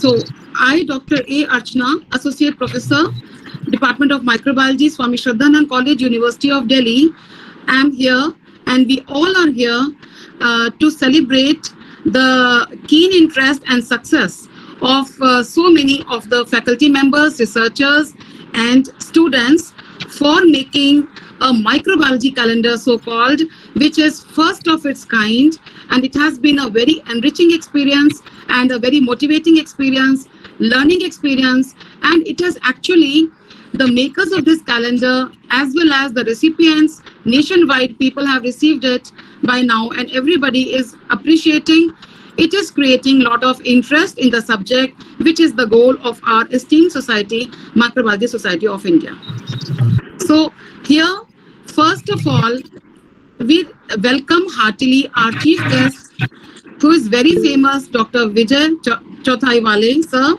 So I, Dr. A. Archana, Associate Professor, Department of Microbiology, Swami Shraddhanand College, University of Delhi, am here, and we all are here to celebrate the keen interest and success of so many of the faculty members, researchers, and students for making a microbiology calendar, so-called, which is first of its kind, and it has been a very enriching experience and a very motivating experience, learning experience, and it has actually, the makers of this calendar as well as the recipients nationwide, people have received it by now, and everybody is appreciating. It is creating a lot of interest in the subject, which is the goal of our esteemed society, Microbiology Society of India. So here, first of all, we welcome heartily our chief guest, who is very famous, Dr. Vijay Chauthaiwale, sir,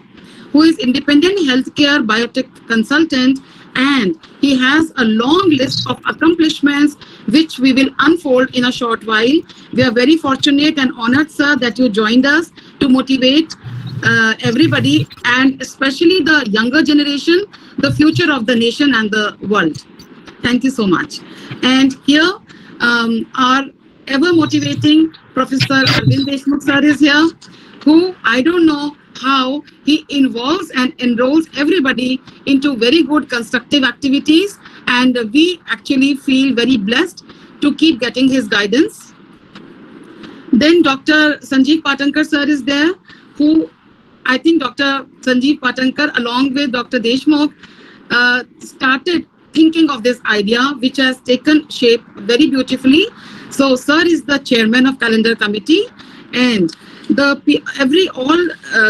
who is independent healthcare biotech consultant, and he has a long list of accomplishments which we will unfold in a short while. We are very fortunate and honored, sir, that you joined us to motivate everybody, and especially the younger generation, the future of the nation and the world. Thank you so much. And here, our ever motivating Professor Arvind Deshmukh sir is here, who I don't know how he involves and enrolls everybody into very good constructive activities, and we actually feel very blessed to keep getting his guidance. Then Dr. Sanjeev Patankar sir is there, who I think Dr. Sanjeev Patankar along with Dr. Deshmukh started thinking of this idea, which has taken shape very beautifully. So sir is the chairman of calendar committee, and all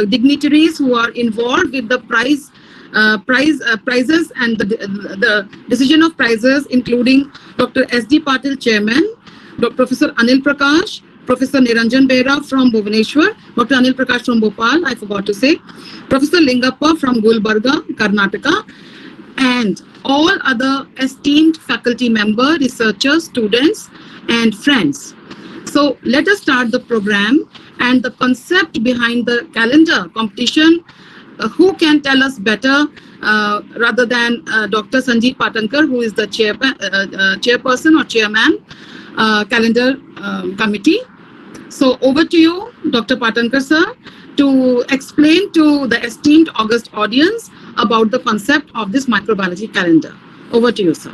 dignitaries who are involved with the prizes and the decision of prizes, including Dr. S.D. Patil, chairman, Professor Anil Prakash, Professor Niranjan Behra from Bhubaneswar, Dr. Anil Prakash from Bhopal, I forgot to say, Professor Lingappa from Gulbarga, Karnataka, and all other esteemed faculty member, researchers, students, and friends. So let us start the program and the concept behind the calendar competition. Who can tell us better rather than Dr. Sanjeev Patankar, who is the chairperson or chairman, calendar committee. So over to you, Dr. Patankar sir, to explain to the esteemed august audience about the concept of this microbiology calendar. Over to you, sir.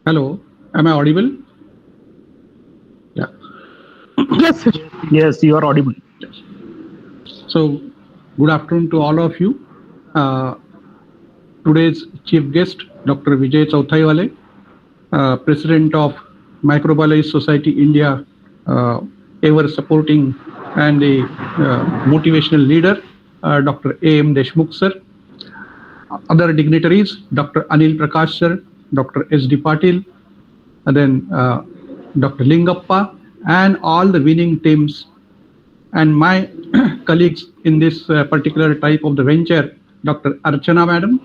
Hello, am I audible? Yeah. Yes, yes, you are audible. So, good afternoon to all of you. Today's chief guest, Dr. Vijay Chauthaiwale, President of Microbiologists Society India, ever supporting and a motivational leader, Dr. A.M. Deshmukh sir. Other dignitaries, Dr. Anil Prakash sir, Dr. S.D. Patil, and then Dr. Lingappa, and all the winning teams, and my colleagues in this particular type of the venture, Dr. Archana madam,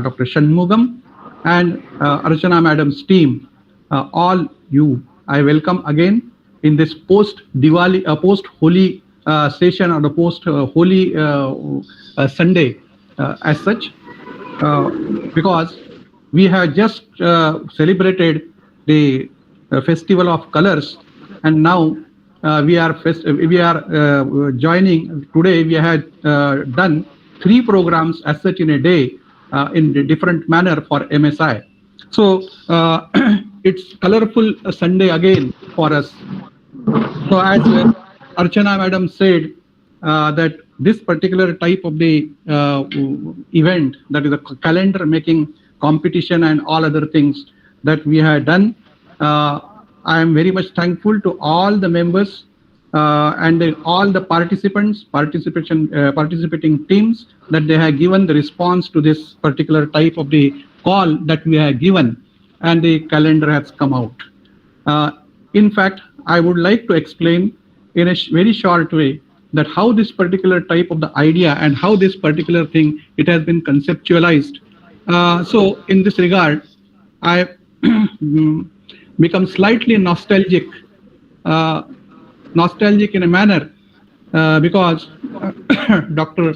Dr. Shanmugan, and Archana madam's team, all you, I welcome again in this post-Diwali, post-Holi session, or the post-Holi Sunday as such, because we have just celebrated the festival of colors, and now we are joining. Today we had done 3 programs as such in a day in a different manner for MSI. So it's colorful Sunday again for us. So as Archana madam said, that this particular type of the event, that is a calendar making competition and all other things that we have done, I am very much thankful to all the members and all the participating teams, that they have given the response to this particular type of the call that we have given, and the calendar has come out. In fact, I would like to explain in a very short way that how this particular type of the idea and how this particular thing, it has been conceptualized. So in this regard, I become slightly nostalgic nostalgic in a manner because Dr.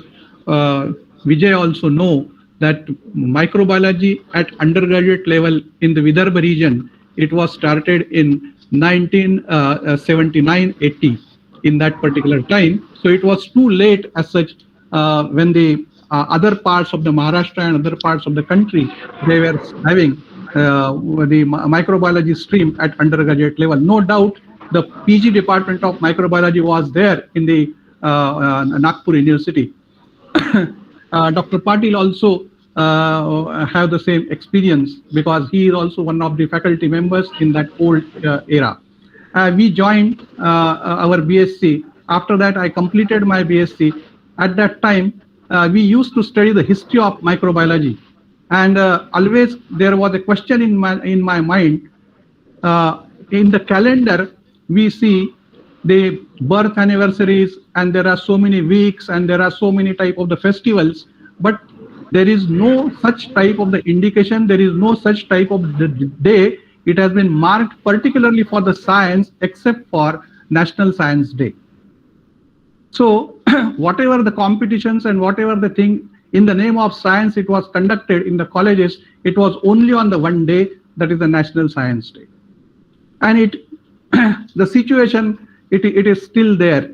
Vijay also know that microbiology at undergraduate level in the Vidarbha region, it was started in 1979-80 in that particular time. So it was too late as such when the other parts of the Maharashtra and other parts of the country, they were having the microbiology stream at undergraduate level. No doubt the PG department of microbiology was there in the Nagpur University. Dr. Patil also have the same experience because he is also one of the faculty members in that old era. We joined our BSc. After that, I completed my BSc. At that time, we used to study the history of microbiology, and always there was a question in my mind. In the calendar, we see the birth anniversaries, and there are so many weeks, and there are so many type of the festivals, but there is no such type of the indication. There is no such type of the day. It has been marked particularly for the science, except for National Science Day. So whatever the competitions and whatever the thing in the name of science it was conducted in the colleges, it was only on the one day, that is the National Science Day. And it the situation, it is still there.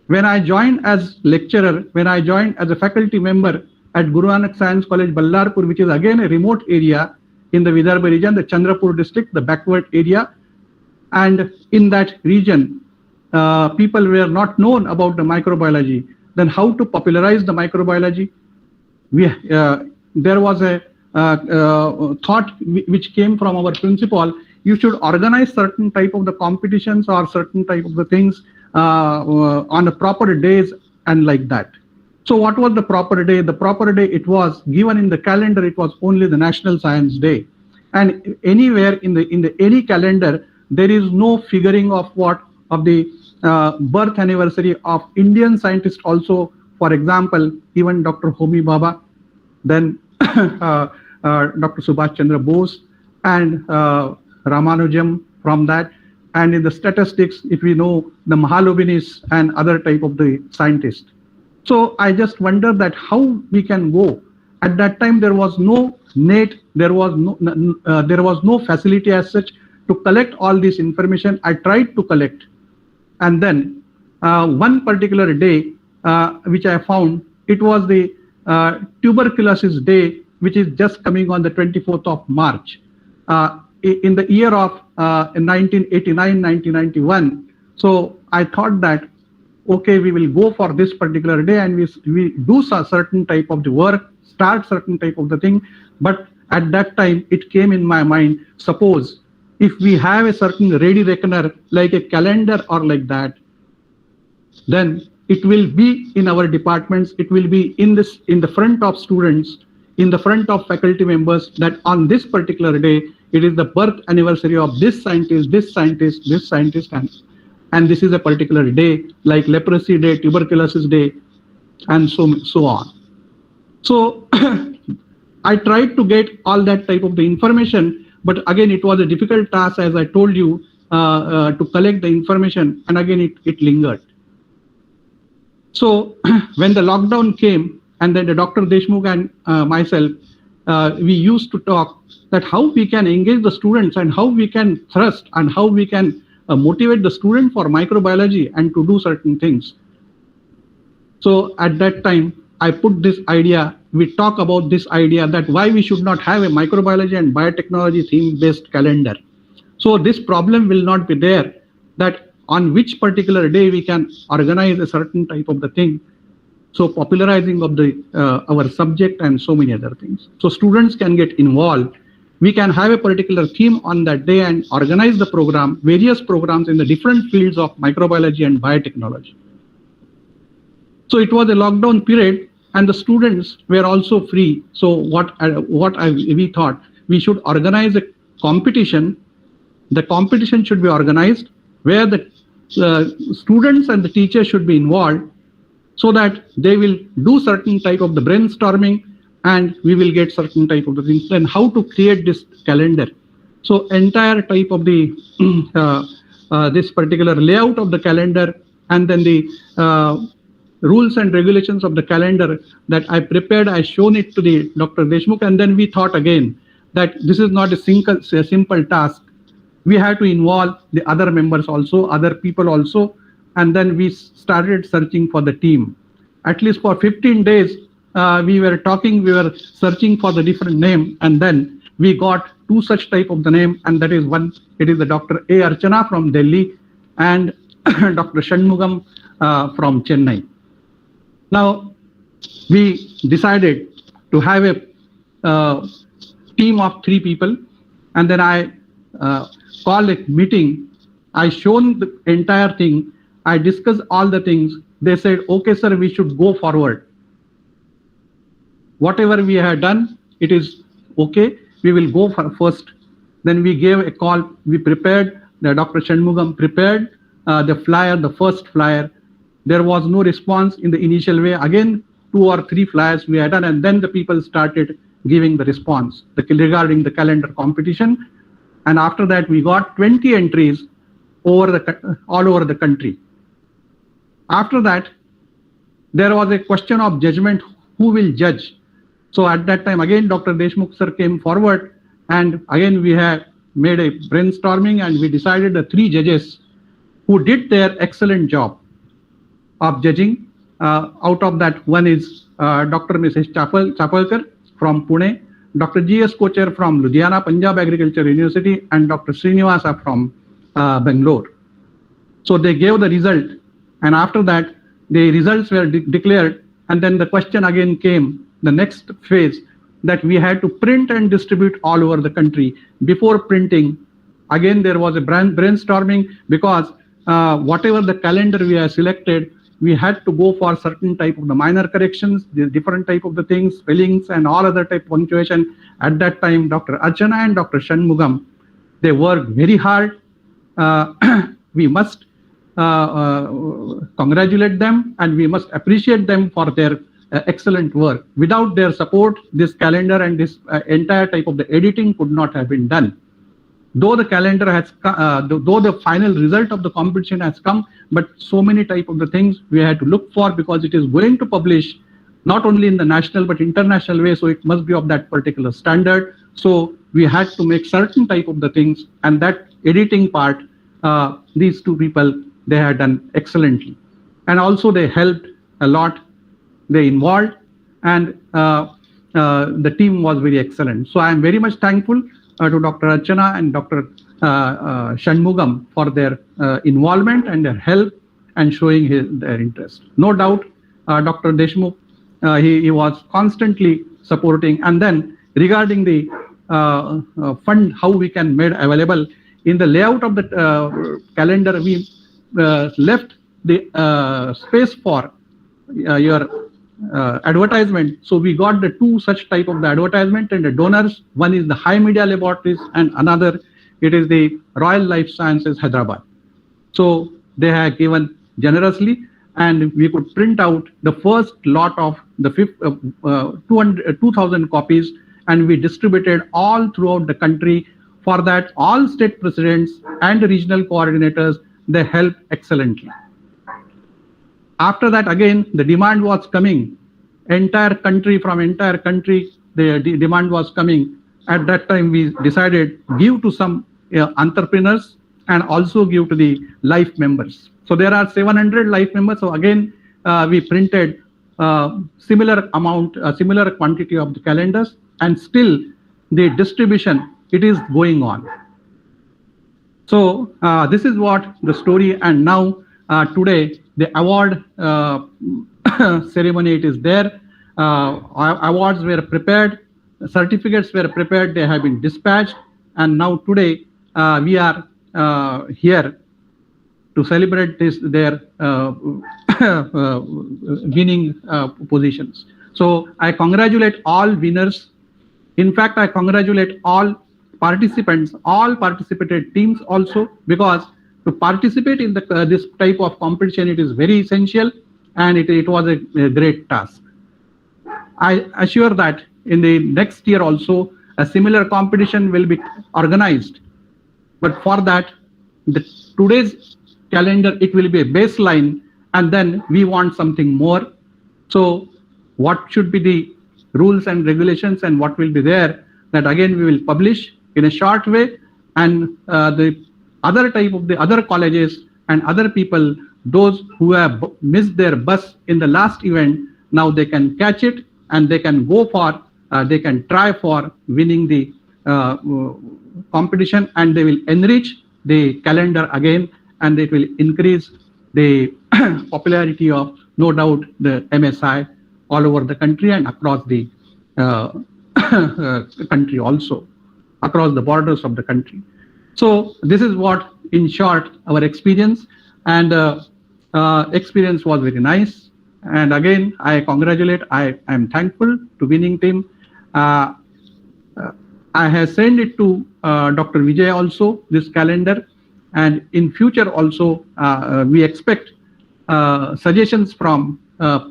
When I joined as lecturer, when I joined as a faculty member at Guru Nanak Science College, Ballarpur, which is again a remote area in the Vidarbha region, the Chandrapur district, the backward area, and in that region, people were not known about the microbiology. Then how to popularize the microbiology? There was a thought which came from our principal. You should organize certain type of the competitions or certain type of the things on the proper days and like that. So what was the proper day? The proper day, it was given in the calendar, it was only the National Science Day. And anywhere in the any calendar, there is no figuring of the birth anniversary of Indian scientists also. For example, even Dr. Homi Bhabha, then Dr. Subhash Chandra Bose, and Ramanujam from that. And in the statistics, if we know the Mahalobinis and other type of the scientists. So I just wonder that how we can go. At that time, there was no net, there was no facility as such to collect all this information. I tried to collect. And then one particular day, which I found, it was the tuberculosis day, which is just coming on the 24th of March. In the year of 1989-1991. So I thought that, okay, we will go for this particular day and we do a certain type of the work, start certain type of the thing. But at that time, it came in my mind, suppose if we have a certain ready reckoner, like a calendar or like that, then it will be in our departments, it will be in the front of students, in the front of faculty members, that on this particular day, it is the birth anniversary of this scientist, this scientist, this scientist, and this is a particular day, like leprosy day, tuberculosis day, and so on. So I tried to get all that type of the information, but again, it was a difficult task, as I told you, to collect the information, and again, it lingered. So when the lockdown came, and then the Dr. Deshmukh and myself, we used to talk that how we can engage the students and how we can thrust and how we can motivate the student for microbiology and to do certain things. So at that time, I put this idea, we talk about this idea that why we should not have a microbiology and biotechnology theme-based calendar. So this problem will not be there, that on which particular day we can organize a certain type of the thing. So popularizing of the our subject and so many other things. So students can get involved. We can have a particular theme on that day and organize the program, various programs in the different fields of microbiology and biotechnology. So it was a lockdown period and the students were also free. So we thought we should organize a competition. The competition should be organized where the students and the teachers should be involved, so that they will do certain type of the brainstorming and we will get certain type of the things. Then how to create this calendar. So entire type of the this particular layout of the calendar, and then the rules and regulations of the calendar that I prepared. I shown it to the Dr. Deshmukh, and then we thought again that this is not a simple task. We have to involve the other members also, other people also, and then we started searching for the team. At least for 15 days, we were searching for the different name, and then we got two such type of the name, and that is one, it is the Dr. A. Archana from Delhi and Dr. Shanmugan from Chennai. Now, we decided to have a team of 3 people, and then I called a meeting. I shown the entire thing. I discussed all the things. They said, okay, sir, we should go forward. Whatever we have done, it is okay. We will go for first. Then we gave a call. We prepared, the Dr. Shanmugan prepared the flyer, the first flyer. There was no response in the initial way. Again, 2 or 3 flyers we had done, and then the people started giving the response regarding the calendar competition. And after that, we got 20 entries all over the country. After that, there was a question of judgment, who will judge. So at that time, again, Dr. Deshmukh sir came forward, and again, we have made a brainstorming, and we decided the 3 judges who did their excellent job of judging. Out of that, one is Dr. Mrs. Chapalkar from Pune, Dr. G.S. Kocher from Ludhiana, Punjab Agriculture University, and Dr. Srinivasa from Bangalore. So they gave the result, and after that, the results were declared, and then the question again came, the next phase, that we had to print and distribute all over the country. Before printing, again, there was a brainstorming, because whatever the calendar we have selected, we had to go for certain type of the minor corrections, the different type of the things, spellings, and all other type of punctuation. At that time, Dr. Archana and Dr. Shanmugan, they worked very hard. We must congratulate them, and we must appreciate them for their excellent work. Without their support, this calendar and this entire type of the editing could not have been done. Though the calendar has, though the final result of the competition has come, but so many type of the things we had to look for, because it is going to publish not only in the national but international way, so it must be of that particular standard. So we had to make certain type of the things, and that editing part, these 2 people, they had done excellently, and also they helped a lot. They involved, and the team was very excellent. So I am very much thankful to Dr. Archana and Dr. Shanmugan for their involvement and their help and showing their interest. No doubt, Dr. Deshmukh, he was constantly supporting. And then regarding the fund, how we can make available, in the layout of the calendar, we left the space for your advertisement. So we got the 2 such type of the advertisement and the donors. One is the High Media Laboratories, and another, it is the Royal Life Sciences Hyderabad. So they have given generously, and we could print out the first lot of the 2,000 copies, and we distributed all throughout the country. For that, all state presidents and regional coordinators, they helped excellently. After that, again, the demand was coming. From entire country, the demand was coming. At that time, we decided give to some entrepreneurs and also give to the life members. So there are 700 life members. So again, we printed similar amount, similar quantity of the calendars, and still the distribution, it is going on. So this is what the story. And now today, the award ceremony, it is there. Awards were prepared, certificates were prepared, they have been dispatched, and now today we are here to celebrate their winning positions. So I congratulate all winners. In fact, I congratulate all participants, all participated teams also, because to participate in this type of competition, it is very essential, and it was a great task. I assure that in the next year also, a similar competition will be organized. But for that, today's calendar, it will be a baseline, and then we want something more. So what should be the rules and regulations and what will be there, that again we will publish in a short way, and the other colleges and other people, those who have missed their bus in the last event, now they can catch it and they can go for, they can try for winning the competition, and they will enrich the calendar again, and it will increase the popularity of, no doubt, the MSI all over the country and across the country also, across the borders of the country. So this is what, in short, our experience, and experience was very nice. And again, I congratulate, I am thankful to winning team. I have sent it to Dr. Vijay also, this calendar, and in future also we expect suggestions from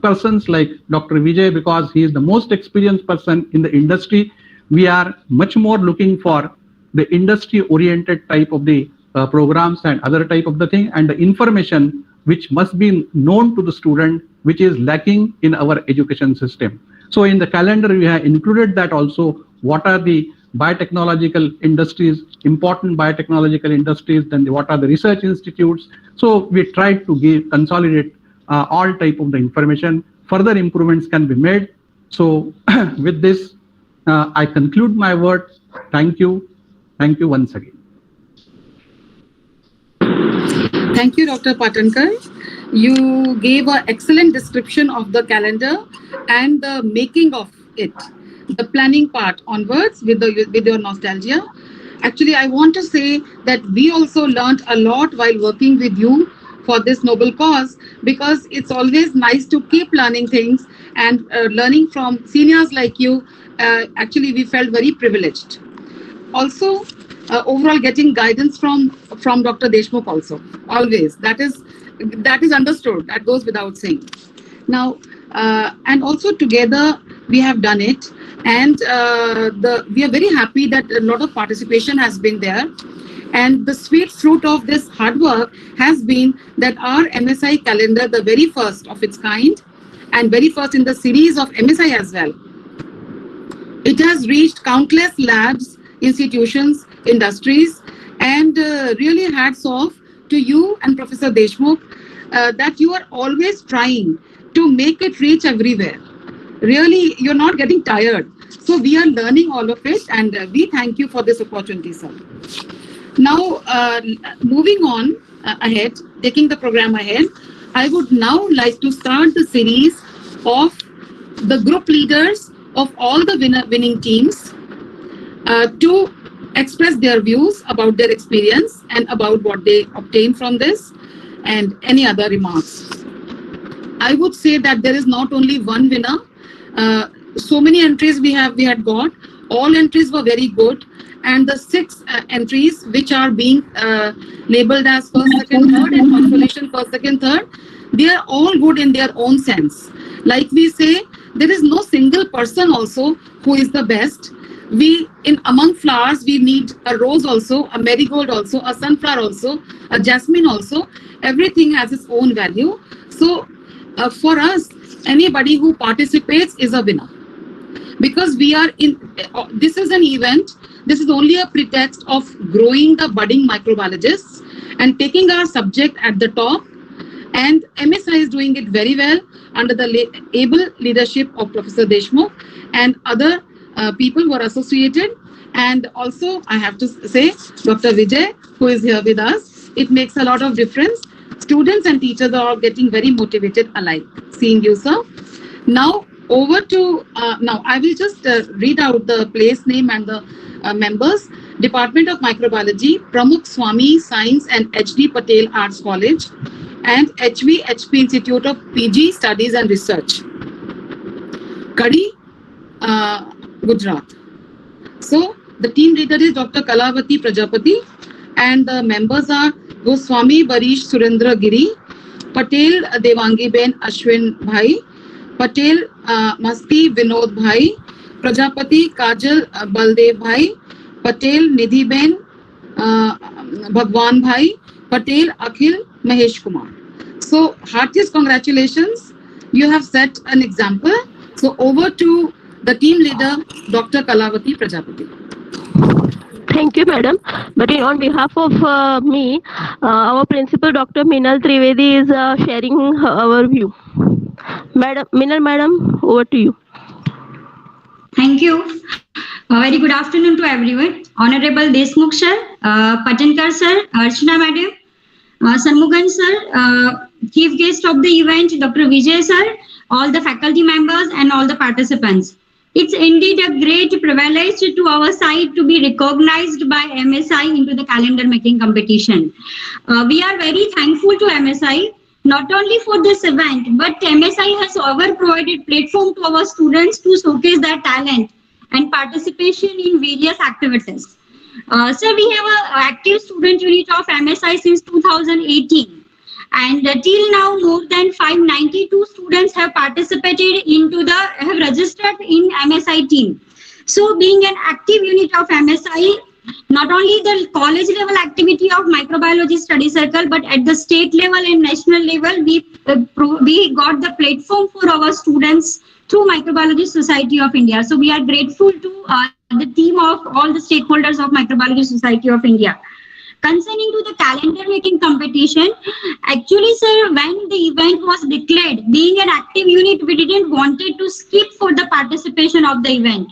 persons like Dr. Vijay, because he is the most experienced person in the industry. We are much more looking for the industry-oriented type of the programs and other type of the thing, and the information which must be known to the student, which is lacking in our education system. So in the calendar, we have included that also, what are the biotechnological industries, important biotechnological industries, then what are the research institutes. So we tried to consolidate all type of the information. Further improvements can be made. So with this, I conclude my word. Thank you. Thank you once again. Thank you, Dr. Patankar. You gave an excellent description of the calendar and the making of it, the planning part onwards with your nostalgia. Actually, I want to say that we also learned a lot while working with you for this noble cause, because it's always nice to keep learning things and learning from seniors like you. Actually, we felt very privileged. Also, overall getting guidance from Dr. Deshmukh also, always. That is understood. That goes without saying. Now, and also together we have done it, and we are very happy that a lot of participation has been there. And the sweet fruit of this hard work has been that our MSI calendar, the very first of its kind, and very first in the series of MSI as well, it has reached countless labs, institutions, industries, and really hats off to you and Professor Deshmukh that you are always trying to make it reach everywhere. Really, you're not getting tired. So we are learning all of it, and we thank you for this opportunity, sir. Now, moving on ahead, taking the program ahead, I would now like to start the series of the group leaders of all the winning teams to express their views about their experience and about what they obtained from this, and any other remarks. I would say that there is not only one winner. So many entries we had got. All entries were very good, and the 6 entries which are being labeled as first, second, third, and consolation first, second, third, they are all good in their own sense. Like we say, there is no single person also who is the best. Among flowers, we need a rose also, a marigold also, a sunflower also, a jasmine also. Everything has its own value. So for us, anybody who participates is a winner. Because we are this is an event, this is only a pretext of growing the budding microbiologists and taking our subject at the top. And MSI is doing it very well under the able leadership of Professor Deshmukh and other people who are associated. And also, I have to say, Dr. Vijay, who is here with us, it makes a lot of difference. Students and teachers are all getting very motivated alike. Seeing you, sir. Now, over to, now I will just read out the place name and the members. Department of Microbiology, Pramukh Swami Science and H.D. Patel Arts College, and HVHP Institute of PG Studies and Research, Kadi, Gujarat. So the team leader is Dr. Kalavati Prajapati, and the members are Goswami Barish Surendra Giri, Patel Devangi Ben Ashwin Bhai, Patel Masti Vinod Bhai, Prajapati Kajal Baldev Bhai, Patel Nidhi Ben Bhagwan Bhai, Patel Akhil Mahesh Kumar. So heartiest congratulations. You have set an example. So over to the team leader, Dr. Kalavati Prajapati. Thank you, madam. But on behalf of me, our principal, Dr. Minal Trivedi, is sharing our view. Minal, madam, over to you. Thank you. A very good afternoon to everyone. Honorable Deshmukh sir, Patankar sir, Archana madam, Shanmugan sir, chief guest of the event, Dr. Vijay sir, all the faculty members and all the participants. It's indeed a great privilege to our side to be recognized by MSI into the calendar making competition. We are very thankful to MSI, not only for this event, but MSI has ever provided platform to our students to showcase their talent and participation in various activities. Sir, we have an active student unit of MSI since 2018. And till now, more than 592 students have participated have registered in MSI team. So being an active unit of MSI, not only the college level activity of microbiology study circle, but at the state level and national level, we got the platform for our students through Microbiology Society of India. So we are grateful to the team of all the stakeholders of Microbiology Society of India. Concerning to the calendar making competition, actually, sir, when the event was declared, being an active unit, we didn't wanted to skip for the participation of the event.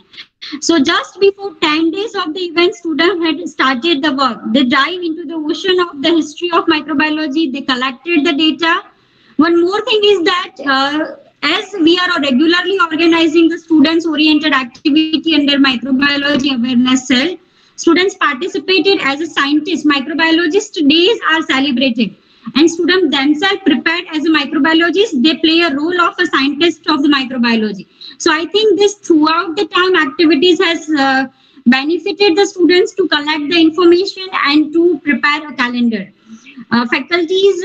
So just before 10 days of the event, students had started the work. They dive into the ocean of the history of microbiology. They collected the data. One more thing is that as we are regularly organizing the students-oriented activity under microbiology awareness cell, students participated as a scientist. Microbiologist days are celebrated, and students themselves prepared as a microbiologist. They play a role of a scientist of the microbiology. So I think this throughout the time activities has benefited the students to collect the information and to prepare a calendar. Faculties,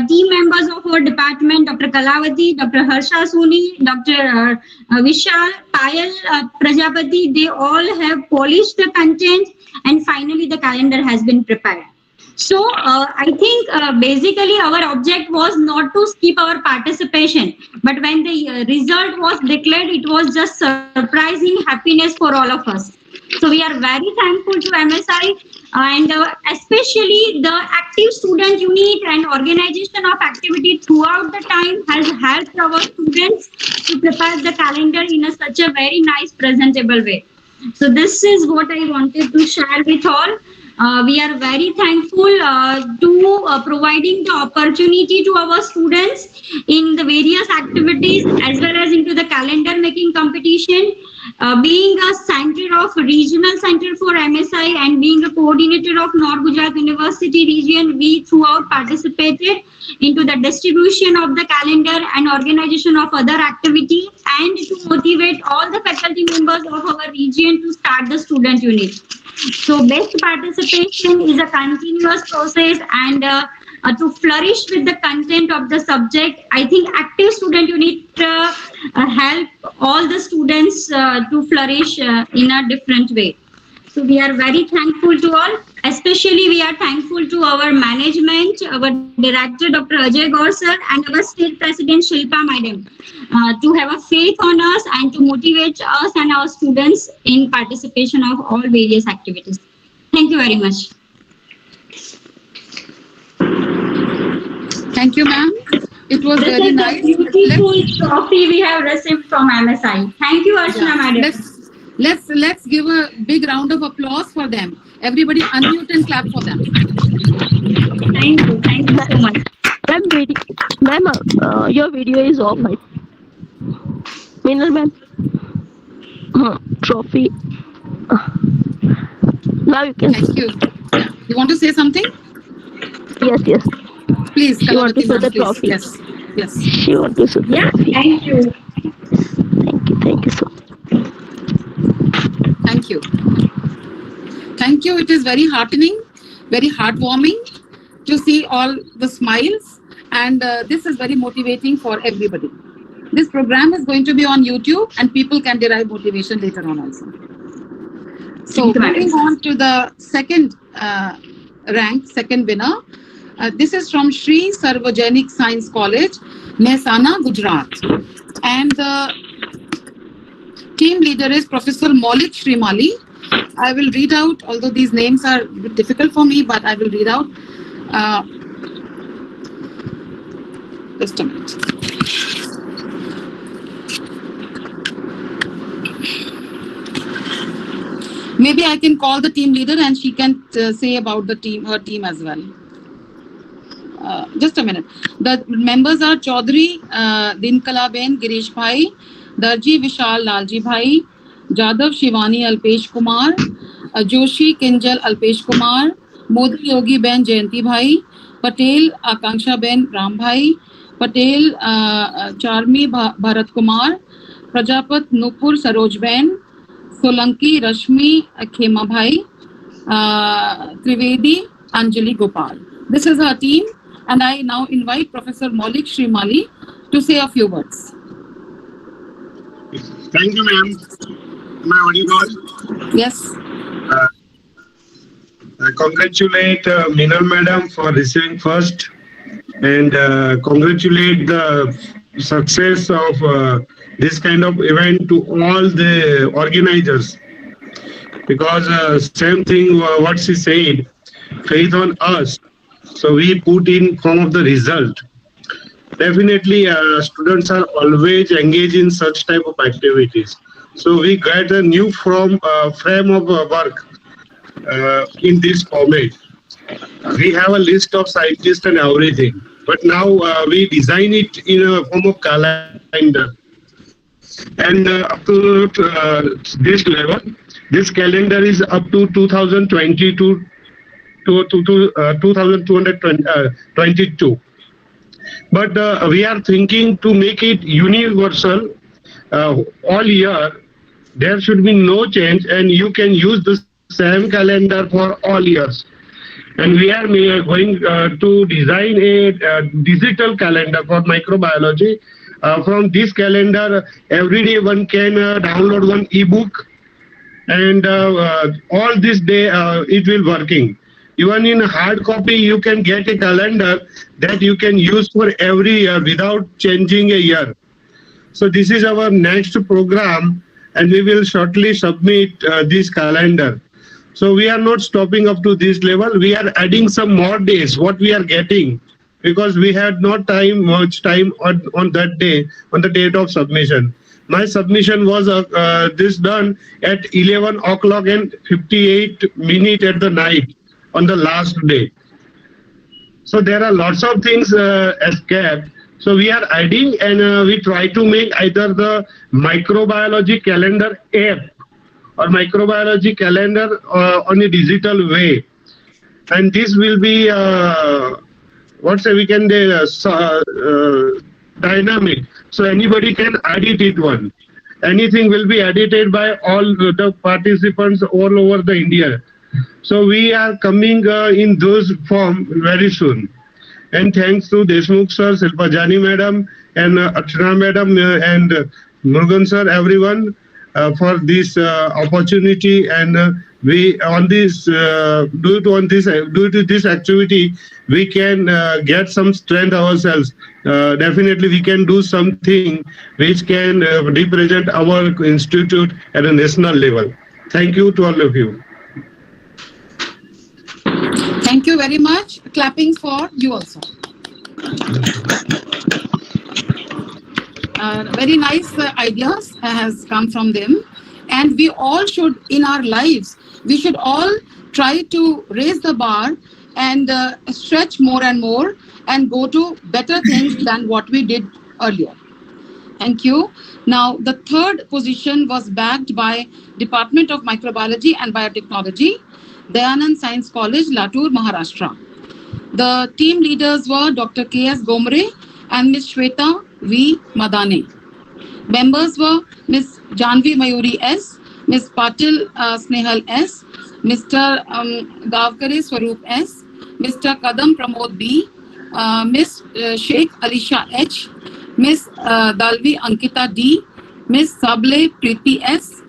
team members of our department, Dr. Kalavati, Dr. Harsha Soni, Dr. Vishal, Payal, Prajapati, they all have polished the content, and finally the calendar has been prepared. So I think basically our object was not to skip our participation, but when the result was declared, it was just surprising happiness for all of us. So we are very thankful to MSI, and especially the active student unit and organization of activity throughout the time has helped our students to prepare the calendar in such a very nice presentable way. So this is what I wanted to share with all. We are very thankful to providing the opportunity to our students in the various activities as well as into the calendar making competition. Being a center of regional center for MSI and being a coordinator of North Gujarat University region, we throughout participated into the distribution of the calendar and organization of other activity, and to motivate all the faculty members of our region to start the student unit. So best participation is a continuous process, and to flourish with the content of the subject, I think active student unit help all the students to flourish in a different way. So we are very thankful to all. Especially we are thankful to our management, our director Dr. Ajay Gaur sir, and our state president Shilpa madam to have a faith on us and to motivate us and our students in participation of all various activities. Thank you very much. Thank you, ma'am. It was very nice. This is a beautiful trophy we have received from MSI. Thank you, Archana madam. Let's give a big round of applause for them. Everybody unmute and clap for them. Thank you so much. Ma'am, your video is off. Minal ma'am, trophy. Now you can. Thank you. You want to say something? Yes. Please, she want to show the trophy. Yes. She want to show the trophy. Thank you. Thank you so much. Thank you. It is very heartening, very heartwarming to see all the smiles, and this is very motivating for everybody. This program is going to be on YouTube, and people can derive motivation later on also. So Thank you, madam. moving on to the second second winner. This is from Shri Sarvajanik Science College, Mehsana, Gujarat. And the team leader is Professor Maulik Shrimali. I will read out, although these names are a bit difficult for me, but I will read out. Just a minute. Maybe I can call the team leader and she can say about the team, her team as well. Just a minute. The members are Chaudhary Dinkalaben Girish Bhai, Darji Vishal Lalji Bhai, Jadav Shivani Alpesh Kumar, Joshi Kinjal Alpesh Kumar, Modi Yogi Ben Jayanti Bhai, Patel Akanksha Ben Ram Bhai, Patel Charmi Bharat Kumar, Prajapat Nupur Saroj Ben, Solanki Rashmi Khema Bhai, Trivedi Anjali Gopal. This is our team, and I now invite Professor Maulik Shrimali to say a few words. Thank you, ma'am. Am I audible? Yes. I congratulate Meenal madam for receiving first, and congratulate the success of this kind of event to all the organizers, because same thing what she said, faith on us, so we put in form of the result. Definitely students are always engaged in such type of activities, so we get a new frame of work in this format. We have a list of scientists and everything, but now we design it in a form of calendar. And up to this level, this calendar is up to 2022 to 2222. But we are thinking to make it universal all year. There should be no change, and you can use the same calendar for all years. And we are going to design a digital calendar for microbiology. From this calendar, every day one can download one ebook, and all this day it will working. Even in hard copy, you can get a calendar that you can use for every year without changing a year. So this is our next program, and we will shortly submit this calendar. So we are not stopping up to this level. We are adding some more days, what we are getting, because we had not much time on that day, on the date of submission. My submission was this done at 11 o'clock and 58 minutes at the night on the last day. So there are lots of things escaped. So we are adding, and we try to make either the microbiology calendar app or microbiology calendar on a digital way. And this will be, dynamic. So anybody can edit it one. Anything will be edited by all the participants all over the India. So we are coming in those form very soon. And thanks to Deshmukh sir, Silpajani madam, and Archana madam, and Murugan sir, everyone for this opportunity. And we on this due to this activity, we can get some strength ourselves. Definitely, we can do something which can represent our institute at a national level. Thank you to all of you. Thank you very much. Clapping for you also. Very nice ideas has come from them, and we all should, in our lives, we should all try to raise the bar and stretch more and more and go to better things than what we did earlier. Thank you. Now, the third position was backed by Department of Microbiology and Biotechnology, Dayanand Science College, Latur, Maharashtra. The team leaders were Dr. K.S. Gomre and Ms. Shweta V. Madane. Members were Ms. Janvi Mayuri S., Ms. Patil Snehal S., Mr. Gavkare Swaroop S., Mr. Kadam Pramod B., Ms. Sheikh Alisha H., Ms. Dalvi Ankita D., Ms. Sable Preeti S.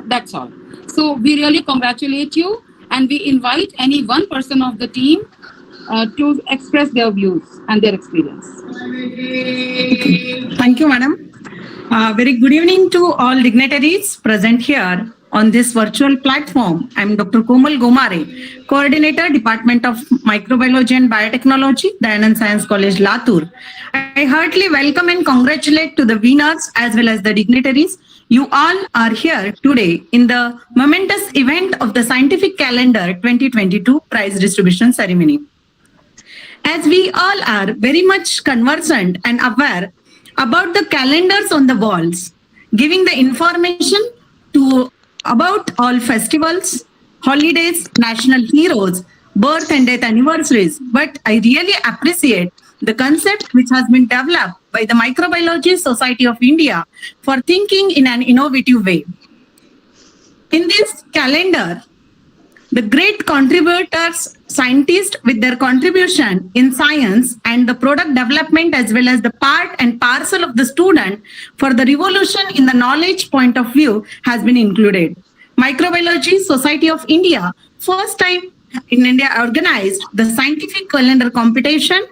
That's all. So we really congratulate you, and we invite any one person of the team to express their views and their experience. Thank you, madam. Very good evening to all dignitaries present here on this virtual platform. I'm Dr. Komal Gomare, Coordinator, Department of Microbiology and Biotechnology, Dayanand Science College, Latur. I heartily welcome and congratulate to the winners as well as the dignitaries. You all are here today in the momentous event of the Scientific Calendar 2022 prize distribution ceremony. As we all are very much conversant and aware about the calendars on the walls, giving the information to about all festivals, holidays, national heroes, birth and death anniversaries. But I really appreciate the concept which has been developed by the Microbiologists Society of India for thinking in an innovative way. In this calendar, the great contributors, scientists with their contribution in science and the product development as well as the part and parcel of the student for the revolution in the knowledge point of view has been included. Microbiology Society of India, first time in India organized the scientific calendar competition.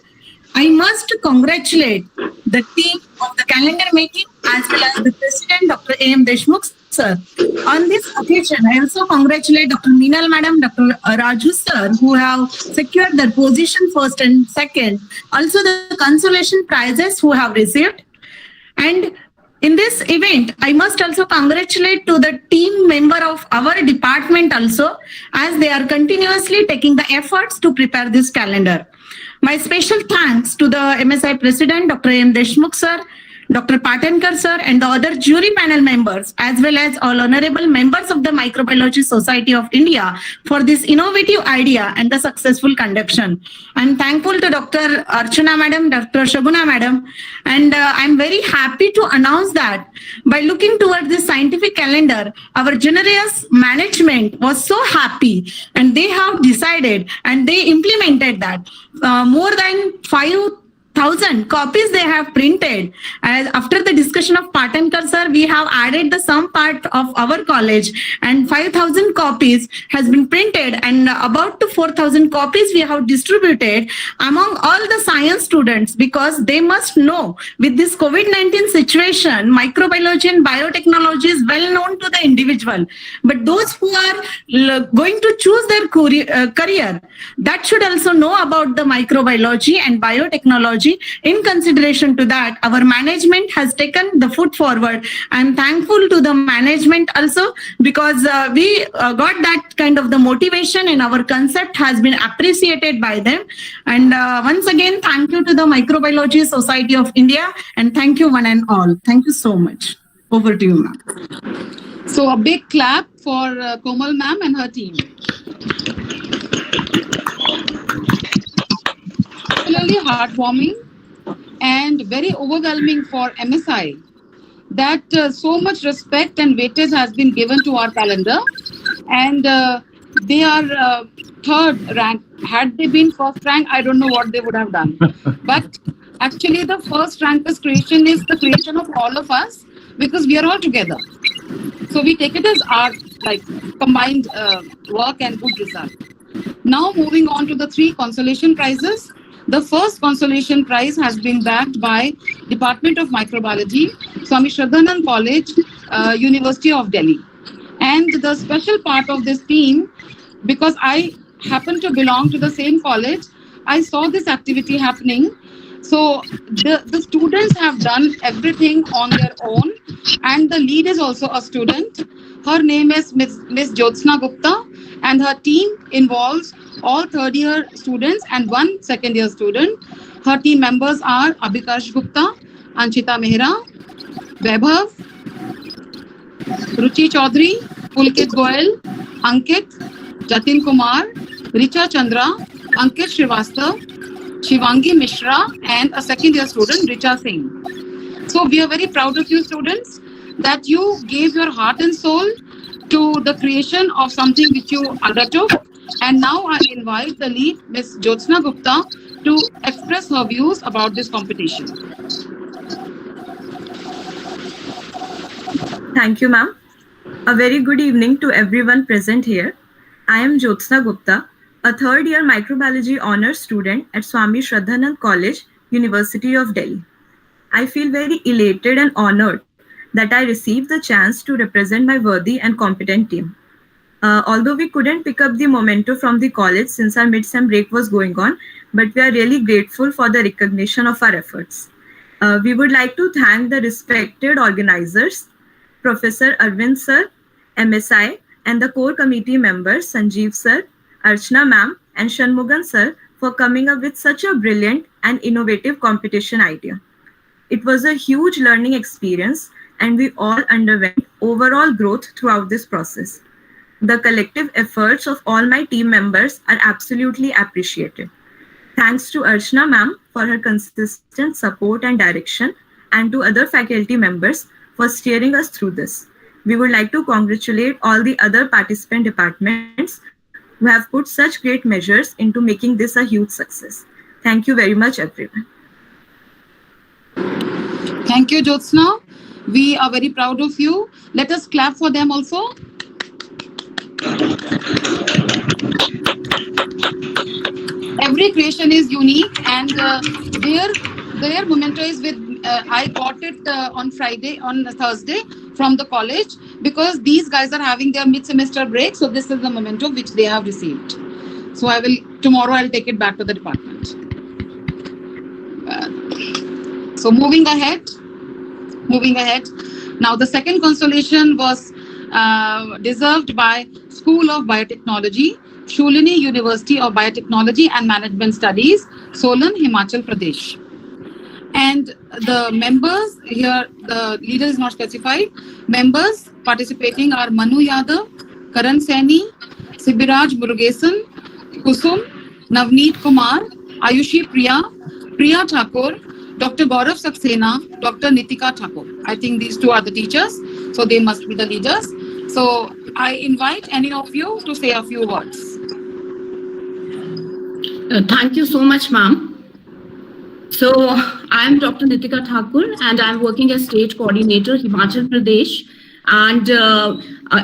I must congratulate the team of the calendar making as well as the president, Dr. A.M. Deshmukh sir. On this occasion, I also congratulate Dr. Meenal madam, Dr. Raju sir, who have secured their position first and second. Also the consolation prizes who have received. And in this event, I must also congratulate to the team member of our department also, as they are continuously taking the efforts to prepare this calendar. My special thanks to the MSI President, Dr. M. Deshmukh sir, Dr. Patankar sir, and the other jury panel members, as well as all honorable members of the Microbiology Society of India for this innovative idea and the successful conduction. I'm thankful to Dr. Archana madam, Dr. Shaguna madam, and I'm very happy to announce that by looking towards this scientific calendar, our generous management was so happy, and they have decided and they implemented that more than 5,000 copies they have printed. As after the discussion of Patankar sir, we have added the some part of our college, and 5,000 copies has been printed, and about 4,000 copies we have distributed among all the science students, because they must know with this COVID-19 situation, microbiology and biotechnology is well known to the individual. But those who are going to choose their career, that should also know about the microbiology and biotechnology. In consideration to that, our management has taken the foot forward. I'm thankful to the management also, because we got that kind of the motivation, and our concept has been appreciated by them. And once again, thank you to the Microbiology Society of India, and thank you one and all. Thank you so much. Over to you, ma'am. So a big clap for Komal ma'am and her team. Particularly heartwarming and very overwhelming for MSI that so much respect and weightage has been given to our calendar, and they are third rank. Had they been first rank, I don't know what they would have done. But actually the first ranker's creation is the creation of all of us, because we are all together. So we take it as our combined work and good result. Now moving on to the 3 consolation prizes. The first consolation prize has been backed by Department of Microbiology, Swami Shraddhanand College, University of Delhi. And the special part of this team, because I happen to belong to the same college, I saw this activity happening. So the students have done everything on their own, and the lead is also a student. Her name is Miss Jyotsna Gupta, and her team involves all third-year students and 1 second-year student. Her team members are Abhikash Gupta, Anshita Mehra, Vaibhav, Ruchi Chaudhary, Pulkit Goel, Ankit, Jatin Kumar, Richa Chandra, Ankit Srivastav, Shivangi Mishra, and a second-year student, Richa Singh. So we are very proud of you students that you gave your heart and soul to the creation of something which you undertook. And now I invite the lead, Ms. Jyotsna Gupta, to express her views about this competition. Thank you, ma'am. A very good evening to everyone present here. I am Jyotsna Gupta, a third-year microbiology honors student at Swami Shraddhanand College, University of Delhi. I feel very elated and honored that I received the chance to represent my worthy and competent team. Although we couldn't pick up the memento from the college since our mid-sem break was going on, but we are really grateful for the recognition of our efforts. We would like to thank the respected organizers, Professor Arvind sir, MSI, and the core committee members Sanjeev sir, Archana ma'am, and Shanmugan sir for coming up with such a brilliant and innovative competition idea. It was a huge learning experience and we all underwent overall growth throughout this process. The collective efforts of all my team members are absolutely appreciated. Thanks to Archana ma'am for her consistent support and direction, and to other faculty members for steering us through this. We would like to congratulate all the other participant departments who have put such great measures into making this a huge success. Thank you very much, everyone. Thank you, Jyotsna. We are very proud of you. Let us clap for them also. Every creation is unique, and their memento is with. I got it on Thursday from the college, because these guys are having their mid-semester break. So this is the memento which they have received. So tomorrow I'll take it back to the department. So moving ahead. Now the second consolation was deserved by School of Biotechnology, Shulini University of Biotechnology and Management Studies, Solan, Himachal Pradesh. And the members here, the leader is not specified. Members participating are Manu Yadav, Karan Saini, Sibiraj Murugesan, Kusum, Navneet Kumar, Ayushi Priya, Priya Thakur, Dr. Gaurav Saxena, Dr. Nitika Thakur. I think these two are the teachers, so they must be the leaders. So I invite any of you to say a few words. Thank you so much, ma'am. So I am Dr. Nitika Thakur and I am working as state coordinator, Himachal Pradesh. And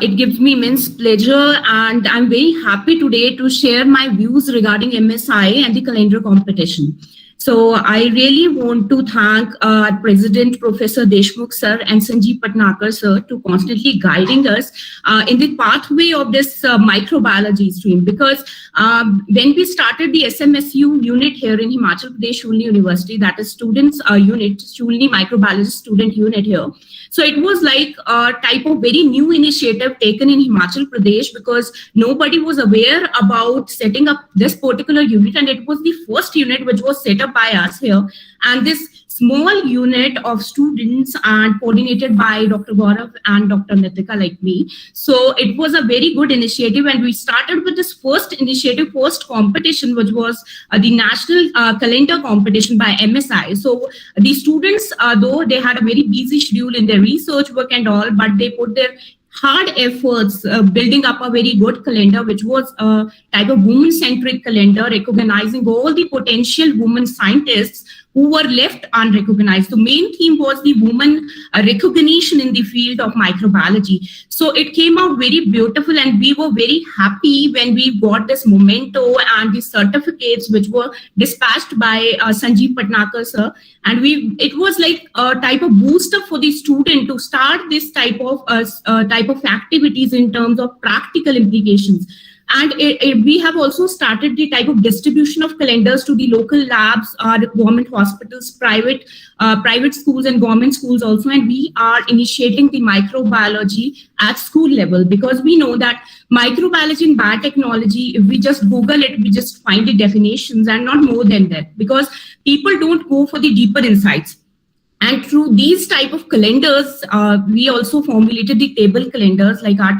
it gives me immense pleasure, and I'm very happy today to share my views regarding MSI and the calendar competition. So I really want to thank our President, Professor Deshmukh sir and Sanjeev Patankar sir to constantly guiding us in the pathway of this microbiology stream. Because when we started the SMSU unit here in Himachal Pradesh Shulini University, that is students unit, Shulini Microbiologist student unit here. So it was like a type of very new initiative taken in Himachal Pradesh, because nobody was aware about setting up this particular unit, and it was the first unit which was set up by us here. And this small unit of students and coordinated by Dr. Gaurav and Dr. Nitika like me. So it was a very good initiative, and we started with this first competition, which was the national calendar competition by MSI. So the students, though they had a very busy schedule in their research work and all, but they put their hard efforts building up a very good calendar, which was a type of women-centric calendar, recognizing all the potential women scientists who were left unrecognized. The main theme was the woman recognition in the field of microbiology. So it came out very beautiful, and we were very happy when we got this memento and the certificates which were dispatched by Sanjeev Patankar sir. And it was like a type of booster for the student to start this type of activities in terms of practical implications. And we have also started the type of distribution of calendars to the local labs, government hospitals, private schools and government schools also. And we are initiating the microbiology at school level, because we know that microbiology and biotechnology, if we just Google it, we just find the definitions and not more than that, because people don't go for the deeper insights. And through these type of calendars, we also formulated the table calendars, like our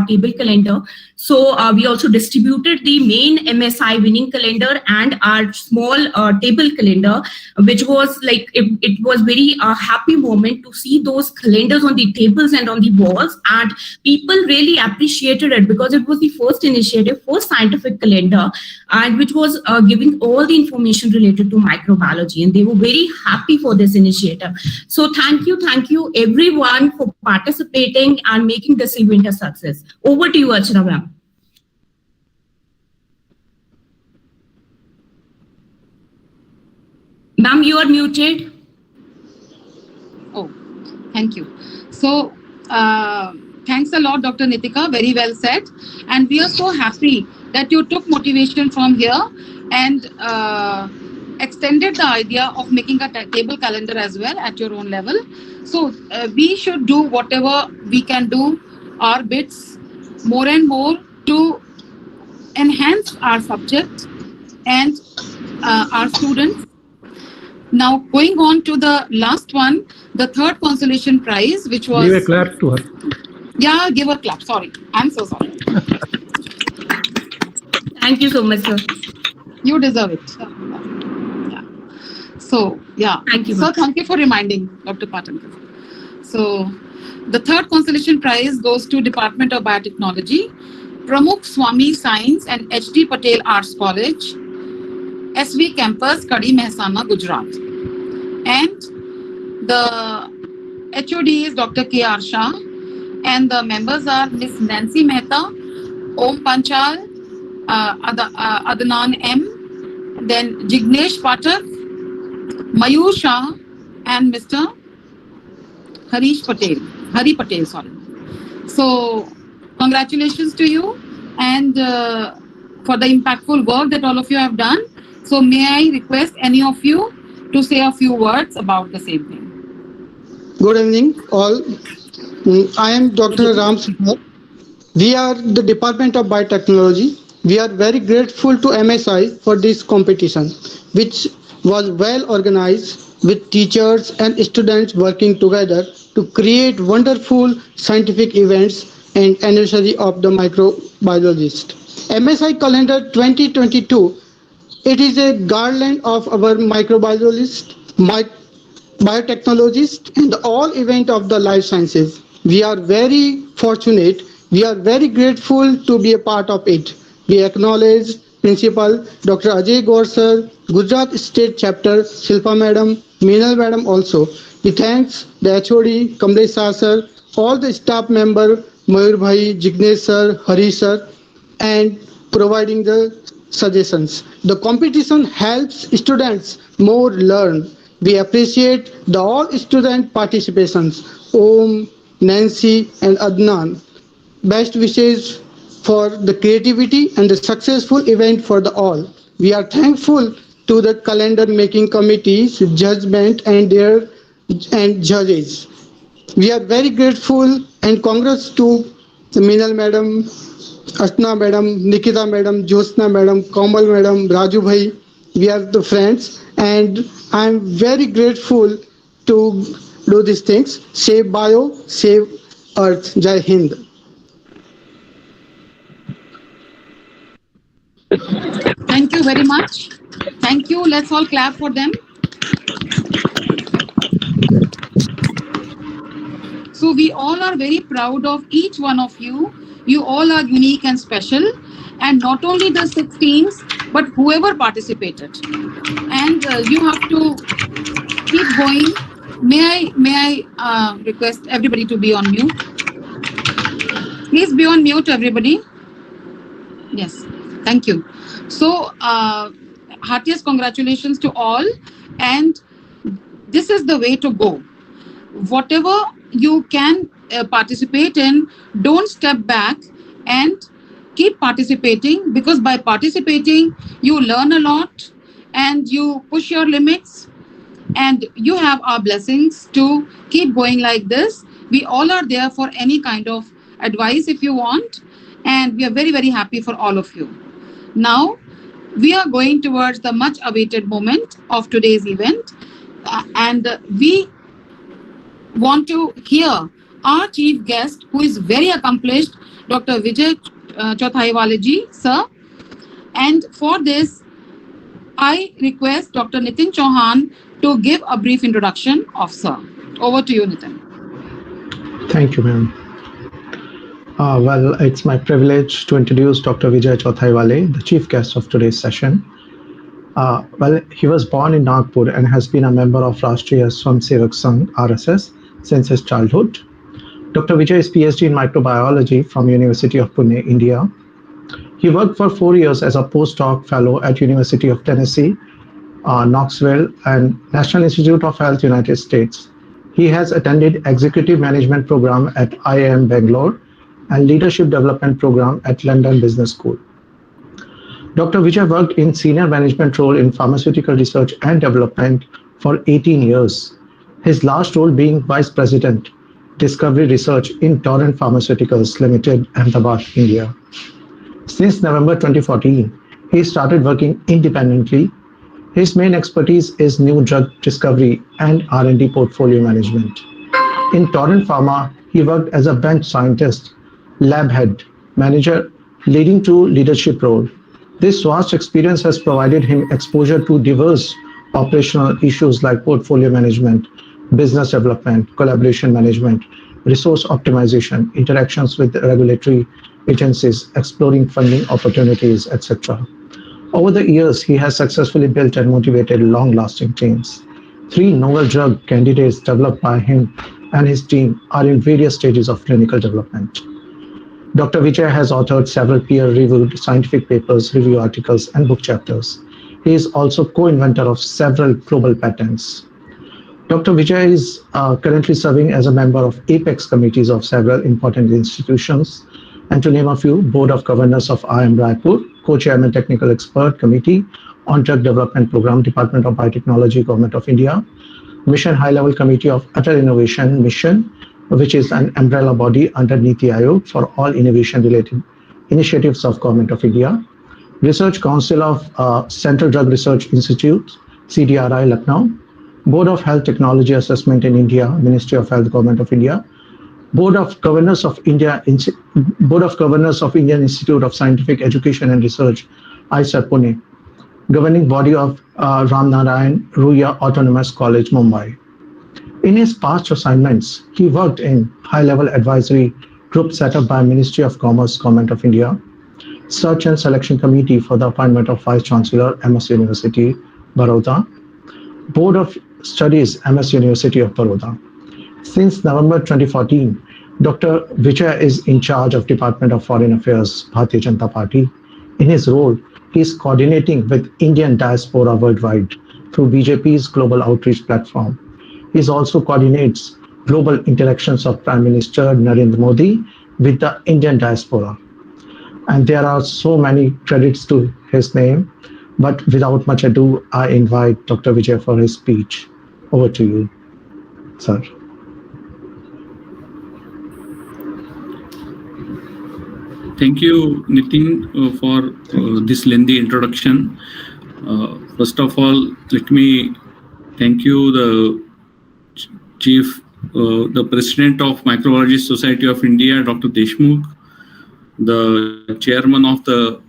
table calendar. So we also distributed the main MSI winning calendar and our small table calendar, which was like, it was very happy moment to see those calendars on the tables and on the walls. And people really appreciated it, because it was the first initiative, first scientific calendar, and which was giving all the information related to microbiology. And they were very happy for this initiative. initiative. So thank you everyone for participating and making this event a success. Over to you, Archana ma'am. Ma'am, you are muted. Oh, thank you. So, thanks a lot, Dr. Nitika. Very well said. And we are so happy that you took motivation from here and extended the idea of making a table calendar as well at your own level. So, we should do whatever we can do, our bits, more and more to enhance our subject and our students. Now, going on to the last one, the third consolation prize, which was... Give a clap to her. Yeah, give a clap. Sorry. I'm so sorry. Thank you so much, sir. You deserve it. Yeah. So, yeah. Thank you. So, thank you for reminding, Dr. Patankar. So, the third consolation prize goes to Department of Biotechnology, Pramukh Swami Science and H.D. Patel Arts College, SV Campus, Kadi Mehsana, Gujarat. And the HOD is Dr. K.R. Shah, and the members are Miss Nancy Mehta, Om Panchal, Adnan M, then Jignesh Pathak, Mayur Shah, and Mr. Hari Patel, sorry. So, congratulations to you and for the impactful work that all of you have done. So, may I request any of you to say a few words about the same thing. Good evening, all. I am Dr. Ram Singh. We are the Department of Biotechnology. We are very grateful to MSI for this competition, which was well organized with teachers and students working together to create wonderful scientific events and anniversary of the microbiologist. MSI Calendar 2022, it is a garland of our microbiologists, biotechnologists, and all event of the life sciences. We are very fortunate. We are very grateful to be a part of it. We acknowledge Principal Dr. Ajay Gaur sir, Gujarat State Chapter, Shilpa Madam, Meenal Madam also. We thanks the HOD, Kamlesh Shah sir, all the staff member, Mayur Bhai, Jignesh sir, Hari sir, and providing the suggestions. The competition helps students more learn. We appreciate the all student participations. Om, Nancy, and Adnan. Best wishes for the creativity and the successful event for the all. We are thankful to the calendar making committee's judgment and their judges. We are very grateful and congrats to the Meenal Madam, Archana Madam, Nikita Madam, Jyotsna Madam, Kamal Madam, Raju Bhai. We are the friends and I am very grateful to do these things. Save bio, save earth. Jai Hind. Thank you very much. Thank you. Let's all clap for them. So we all are very proud of each one of you. You all are unique and special. And not only the 6 teams, but whoever participated. And you have to keep going. May I request everybody to be on mute? Please be on mute, everybody. Yes, thank you. So, heartiest congratulations to all. And this is the way to go. Whatever you can participate in, don't step back and keep participating, because by participating, you learn a lot and you push your limits and you have our blessings to keep going like this. We all are there for any kind of advice if you want, and we are very, very happy for all of you. Now, we are going towards the much awaited moment of today's event, and we want to hear our chief guest, who is very accomplished, Dr. Vijay Chauthaiwale ji, sir. And for this, I request Dr. Nitin Chauhan to give a brief introduction of sir. Over to you, Nitin. Thank you, ma'am. Well, it's my privilege to introduce Dr. Vijay Chauthaiwale, the chief guest of today's session. He was born in Nagpur and has been a member of Rashtriya Swamsevak Sangh (RSS) since his childhood. Dr. Vijay is PhD in microbiology from University of Pune, India. He worked for 4 years as a postdoc fellow at University of Tennessee, Knoxville, and National Institute of Health, United States. He has attended Executive Management Program at IIM Bangalore and Leadership Development Program at London Business School. Dr. Vijay worked in senior management role in pharmaceutical research and development for 18 years, his last role being Vice President, Discovery Research in Torrent Pharmaceuticals Limited, Ahmedabad, India. Since November 2014, he started working independently. His main expertise is new drug discovery and R&D portfolio management. In Torrent Pharma, he worked as a bench scientist, lab head, manager, leading to leadership role. This vast experience has provided him exposure to diverse operational issues like portfolio management, business development, collaboration management, resource optimization, interactions with regulatory agencies, exploring funding opportunities, etc. Over the years, he has successfully built and motivated long-lasting teams. 3 novel drug candidates developed by him and his team are in various stages of clinical development. Dr. Vijay has authored several peer-reviewed scientific papers, review articles, and book chapters. He is also co-inventor of several global patents. Dr. Vijay is currently serving as a member of apex committees of several important institutions, and to name a few, Board of Governors of IIM Raipur, Co-Chairman Technical Expert Committee on Drug Development Program, Department of Biotechnology, Government of India, Mission High-Level Committee of Atal Innovation Mission, which is an umbrella body under Niti Aayog for all innovation-related initiatives of Government of India, Research Council of Central Drug Research Institute, CDRI, Lucknow, Board of Health Technology Assessment in India, Ministry of Health, Government of India, Board of Governors of Indian Institute of Scientific Education and Research, IISER Pune, governing body of Ram Narayan Ruya Autonomous College, Mumbai. In his past assignments, he worked in high-level advisory group set up by Ministry of Commerce, Government of India, Search and Selection Committee for the appointment of Vice Chancellor, MS University, Baroda, Board of Studies, MS University of Baroda. Since November 2014, Dr. Vijay is in charge of Department of Foreign Affairs, Bharatiya Janata Party. In his role, he is coordinating with Indian diaspora worldwide through BJP's Global Outreach Platform. He also coordinates global interactions of Prime Minister Narendra Modi with the Indian diaspora. And there are so many credits to his name, but without much ado, I invite Dr. Vijay for his speech. Over to you, sir. Thank you, Nitin, for this lengthy introduction. First of all, let me thank you, the Chief, the President of Microbiologists Society of India, Dr. Deshmukh, the Chairman of the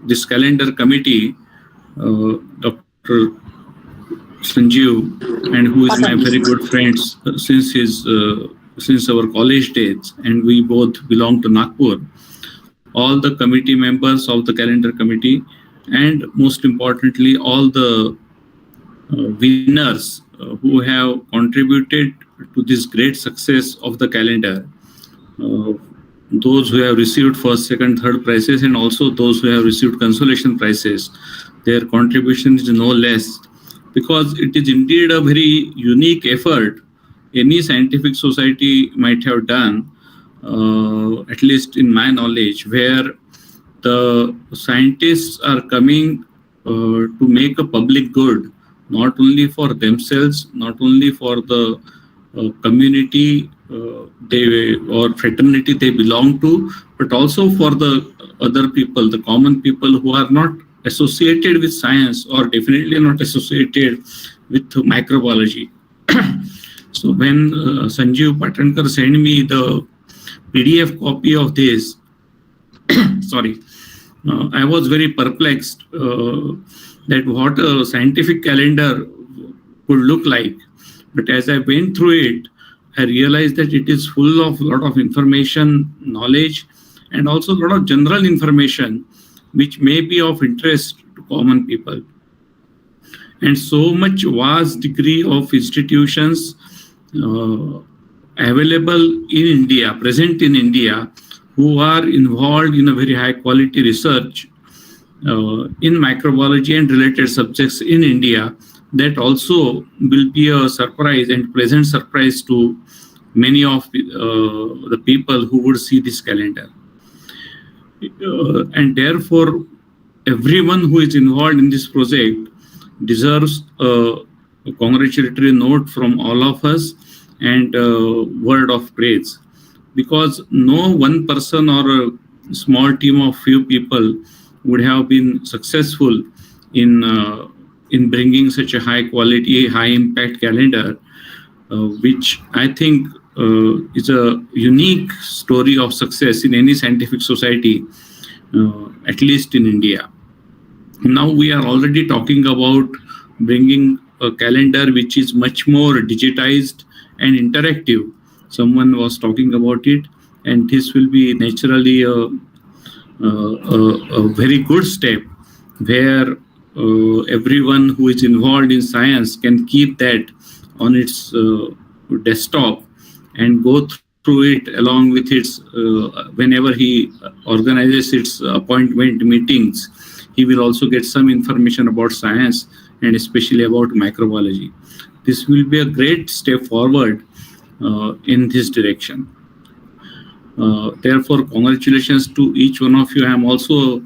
this Calendar Committee, Dr. Sanjeev, and who is my very good friend since our college days, and we both belong to Nagpur. All the committee members of the Calendar Committee, and most importantly, all the winners who have contributed to this great success of the calendar. Those who have received first, second, third prizes, and also those who have received consolation prizes, their contribution is no less, because it is indeed a very unique effort any scientific society might have done, at least in my knowledge, where the scientists are coming to make a public good, not only for themselves, not only for the community or fraternity they belong to, but also for the other people, the common people who are not associated with science or definitely not associated with microbiology. So when Sanjeev Patankar sent me the PDF copy of this, sorry, I was very perplexed that what a scientific calendar could look like. But as I went through it, I realized that it is full of a lot of information, knowledge, and also a lot of general information which may be of interest to common people. and so much vast degree of institutions available in India, present in India, who are involved in a very high quality research in microbiology and related subjects in India, that also will be a surprise and pleasant surprise to many of the people who would see this calendar. And therefore, everyone who is involved in this project deserves a congratulatory note from all of us and a word of praise, because no one person or a small team of few people would have been successful in bringing such a high quality, high impact calendar, which I think is a unique story of success in any scientific society, at least in India. Now we are already talking about bringing a calendar which is much more digitized and interactive. Someone was talking about it, and this will be naturally a very good step where everyone who is involved in science can keep that on its desktop and go through it along with its whenever he organizes its appointment meetings. He will also get some information about science and especially about microbiology. This will be a great step forward in this direction. Therefore, congratulations to each one of you. I am also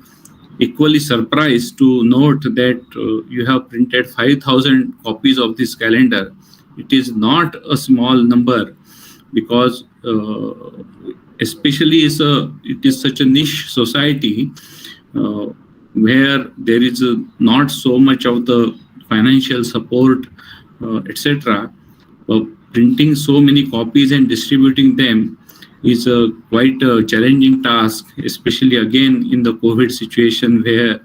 equally surprised to note that you have printed 5,000 copies of this calendar. It is not a small number, because especially it is such a niche society where there is not so much of the financial support, etc. Printing so many copies and distributing them is quite a challenging task, especially again in the COVID situation where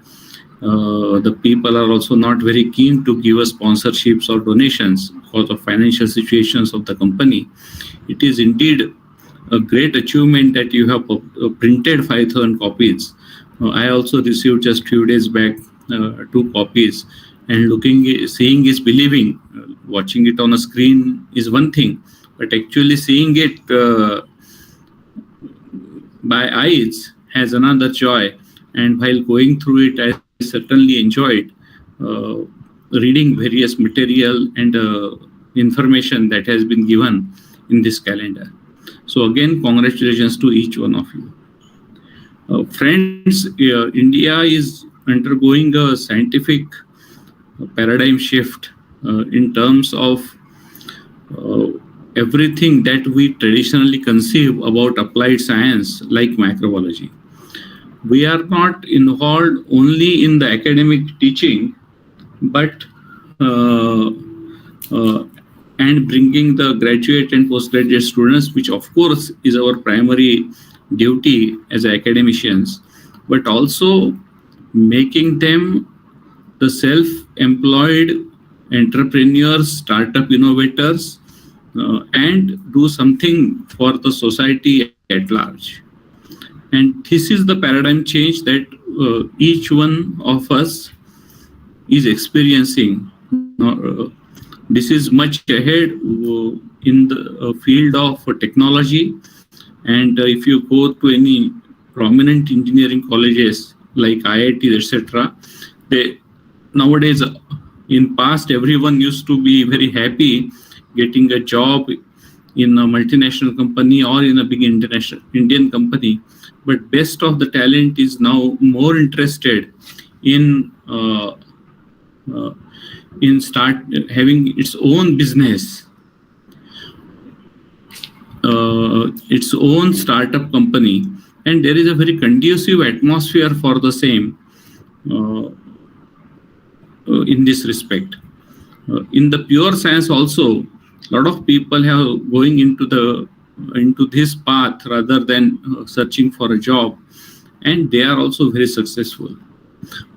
the people are also not very keen to give us sponsorships or donations because of financial situations of the company. It is indeed a great achievement that you have printed 5,000 copies. I also received just few days back 2 copies, and seeing is believing. Watching it on a screen is one thing, but actually seeing it by eyes has another joy. And while going through it, I certainly enjoyed reading various material and information that has been given in this calendar. So again, congratulations to each one of you. Friends, India is undergoing a scientific paradigm shift in terms of everything that we traditionally conceive about applied science like microbiology. We are not involved only in the academic teaching, but and bringing the graduate and postgraduate students, which of course is our primary duty as academicians, but also making them the self-employed entrepreneurs, startup innovators, and do something for the society at large. And this is the paradigm change that each one of us is experiencing. This is much ahead in the field of technology. And if you go to any prominent engineering colleges like IIT, etc., nowadays, in past, everyone used to be very happy getting a job in a multinational company or in a big international Indian company. But best of the talent is now more interested in start having its own business, its own startup company, and there is a very conducive atmosphere for the same in this respect. In the pure science also, a lot of people have going into this path rather than searching for a job, and they are also very successful.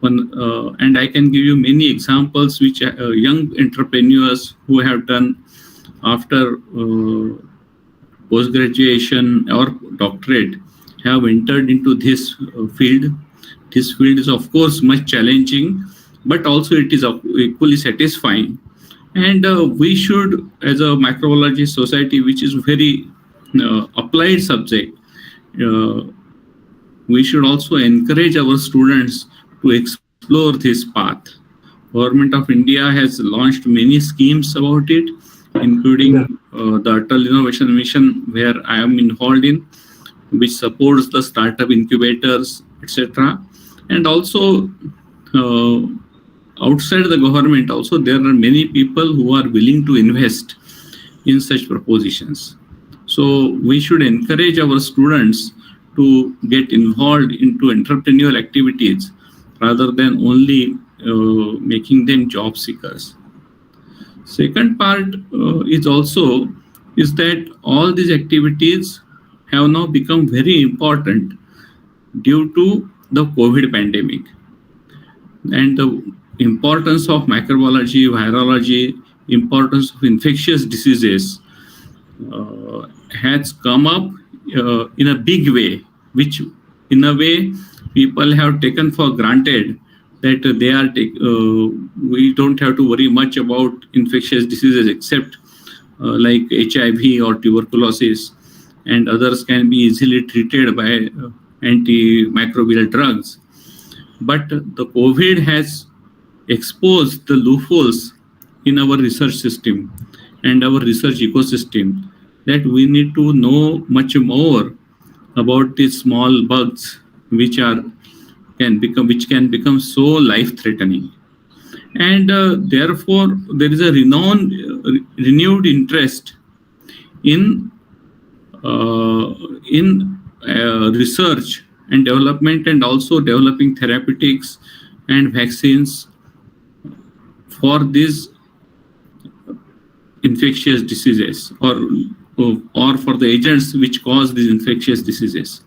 And I can give you many examples which young entrepreneurs who have done after post-graduation or doctorate have entered into this field. This field is of course much challenging, but also it is equally satisfying. And we should, as a microbiology society, which is very applied subject, we should also encourage our students to explore this path. Government of India has launched many schemes about it, including the Atal Innovation Mission, where I am involved in, which supports the startup incubators, etc. And also outside the government, also there are many people who are willing to invest in such propositions. So we should encourage our students to get involved into entrepreneurial activities rather than only making them job seekers. Second part is that all these activities have now become very important due to the COVID pandemic. And the importance of microbiology, virology, importance of infectious diseases has come up in a big way, which in a way people have taken for granted that we don't have to worry much about infectious diseases except like HIV or tuberculosis, and others can be easily treated by antimicrobial drugs. But the COVID has exposed the loopholes in our research system and our research ecosystem, that we need to know much more about these small bugs which can become so life-threatening. And therefore, there is a renewed interest in research and development, and also developing therapeutics and vaccines for these infectious diseases, or for the agents which cause these infectious diseases.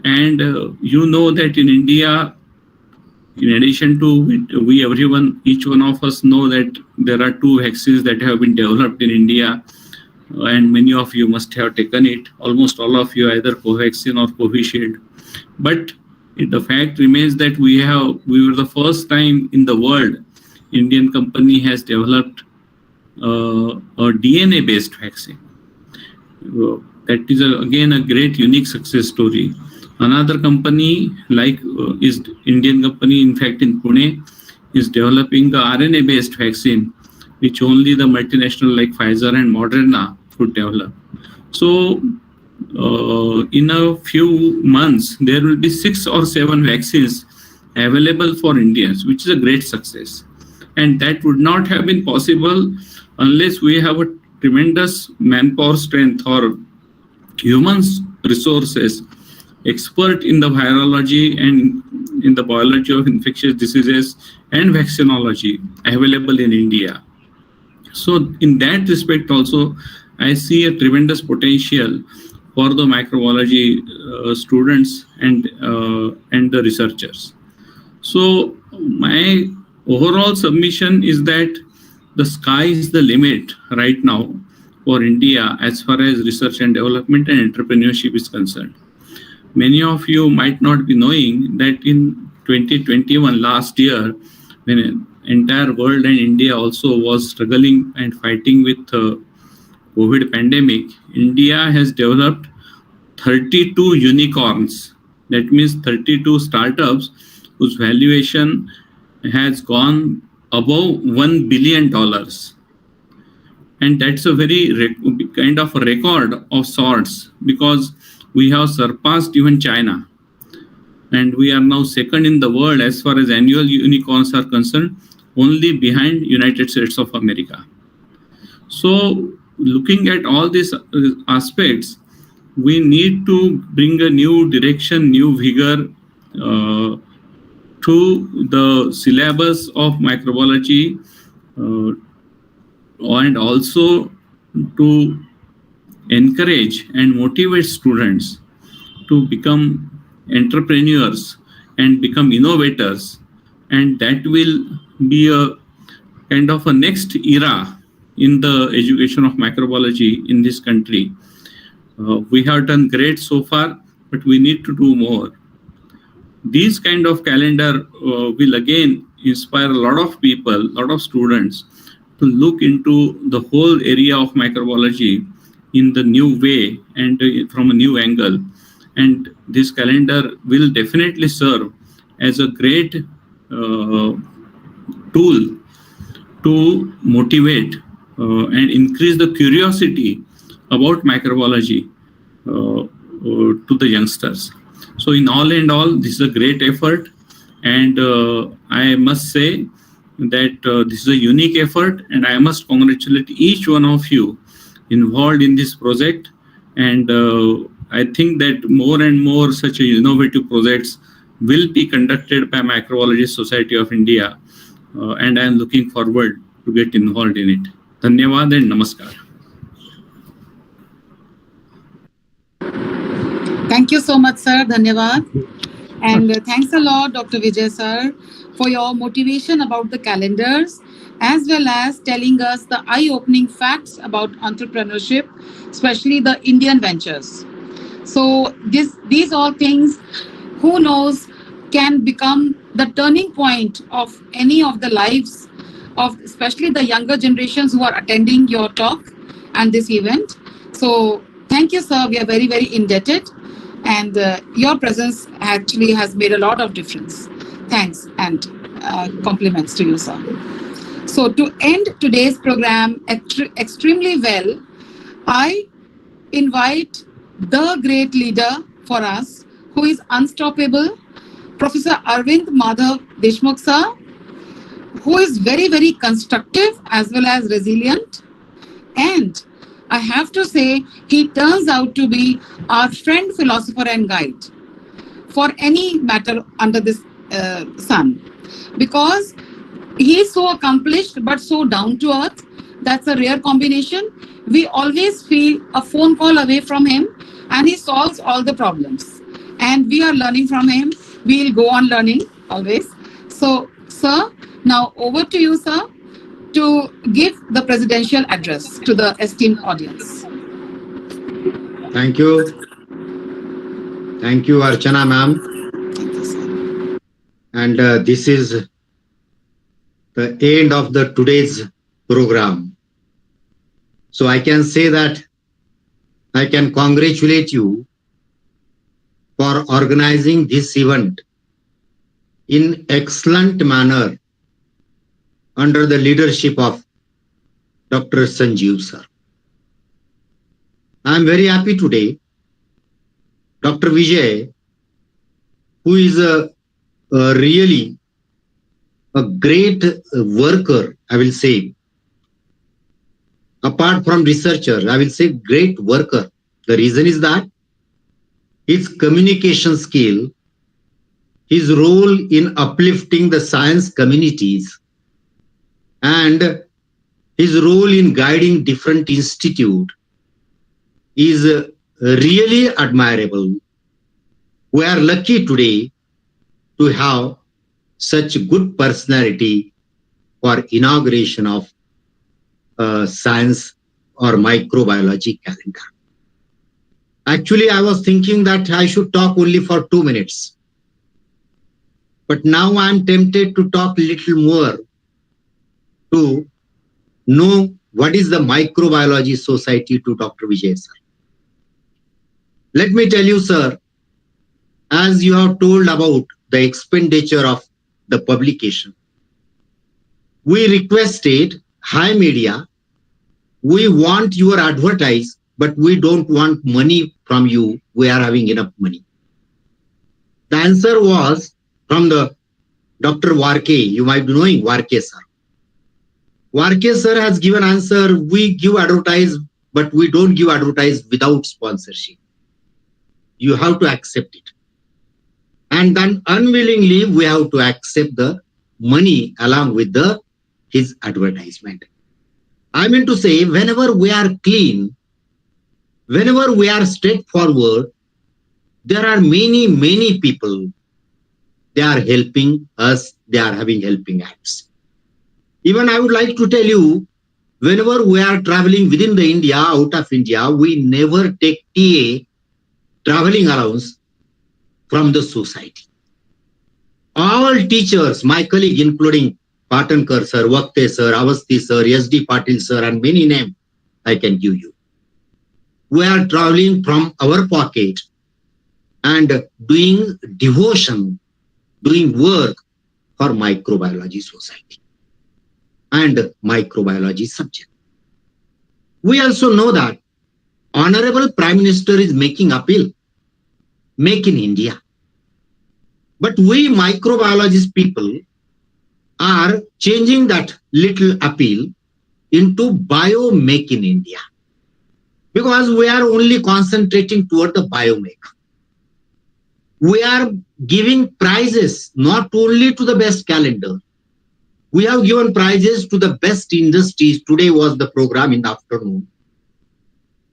And you know that in India, in addition to each one of us know that there are 2 vaccines that have been developed in India, and many of you must have taken it. Almost all of you, either Covaxin or Covishield. But the fact remains that we were the first time in the world Indian company has developed a DNA-based vaccine. That is again a great unique success story. Another company, is Indian company, in fact in Pune, is developing the RNA-based vaccine, which only the multinational like Pfizer and Moderna could develop. So in a few months, there will be 6 or 7 vaccines available for Indians, which is a great success. And that would not have been possible unless we have a tremendous manpower strength or human resources, expert in the virology and in the biology of infectious diseases and vaccinology available in India. So in that respect also, I see a tremendous potential for the microbiology students and the researchers. So my overall submission is that the sky is the limit right now for India as far as research and development and entrepreneurship is concerned. Many of you might not be knowing that in 2021, last year, when the entire world and India also was struggling and fighting with COVID pandemic, India has developed 32 unicorns. That means 32 startups whose valuation has gone above $1 billion. And that's a very kind of a record of sorts, because we have surpassed even China. And we are now second in the world as far as annual unicorns are concerned, only behind United States of America. So looking at all these aspects, we need to bring a new direction, new vigor to the syllabus of microbiology, and also to encourage and motivate students to become entrepreneurs and become innovators. And that will be a kind of a next era in the education of microbiology in this country. We have done great so far, but we need to do more. These kind of calendar will again inspire a lot of people, a lot of students to look into the whole area of microbiology in the new way and from a new angle. And this calendar will definitely serve as a great tool to motivate and increase the curiosity about microbiology to the youngsters. So in all and all, this is a great effort, and I must say that this is a unique effort, and I must congratulate each one of you involved in this project. And I think that more and more such innovative projects will be conducted by Microbiologists Society of India, and I am looking forward to get involved in it. Dhanyavad and Namaskar. Thank you so much, sir. Dhanyavad. And thanks a lot, Dr. Vijay, sir, for your motivation about the calendars, as well as telling us the eye-opening facts about entrepreneurship, especially the Indian ventures. So these all things, who knows, can become the turning point of any of the lives of especially the younger generations who are attending your talk and this event. So thank you, sir. We are very, very indebted. And your presence actually has made a lot of difference. Thanks and compliments to you, sir. So to end today's program extremely well, I invite the great leader for us, who is unstoppable, Professor Arvind Deshmukh sir, who is very, very constructive as well as resilient. And I have to say, he turns out to be our friend, philosopher, and guide for any matter under this sun. Because he is so accomplished but so down to earth. That's a rare combination. We always feel a phone call away from him, and he solves all the problems. And we are learning from him. We'll go on learning always. So, sir, now over to you, sir, to give the presidential address to the esteemed audience. Thank you. Thank you, Archana ma'am. Thank you, sir. And this is the end of today's program. So I can say that I can congratulate you for organizing this event in excellent manner under the leadership of Dr. Sanjeev sir. I am very happy today. Dr. Vijay, who is really a great worker, I will say, apart from researcher, I will say great worker. The reason is that his communication skill, his role in uplifting the science communities, and his role in guiding different institutes is really admirable. We are lucky today to have such good personality for inauguration of science or microbiology calendar. Actually, I was thinking that I should talk only for 2 minutes. But now I am tempted to talk a little more to know what is the Microbiology Society to Dr. Vijay sir. Let me tell you, sir, as you have told about the expenditure of the publication, we requested Hi Media, we want your advertise, but we don't want money from you. We are having enough money. The answer was from the Dr. Warke. You might be knowing Warke sir. Warke sir has given answer, we give advertise, but we don't give advertise without sponsorship. You have to accept it. And then unwillingly, we have to accept the money along with his advertisement. I mean to say, whenever we are clean, whenever we are straightforward, there are many, many people, they are helping us, they are having helping acts. Even I would like to tell you, whenever we are traveling within the India, out of India, we never take TA, traveling allowance, from the society. all teachers, my colleague, including Patankar sir, Vakte sir, Avasti sir, SD Patil sir, and many names I can give you. We are traveling from our pocket and doing devotion, doing work for microbiology society and microbiology subject. We also know that Honorable Prime Minister is making appeal, make in India. But we microbiologist people are changing that little appeal into bio make in India. Because we are only concentrating toward the biomake. We are giving prizes not only to the best calendar. We have given prizes to the best industries. Today was the program in the afternoon.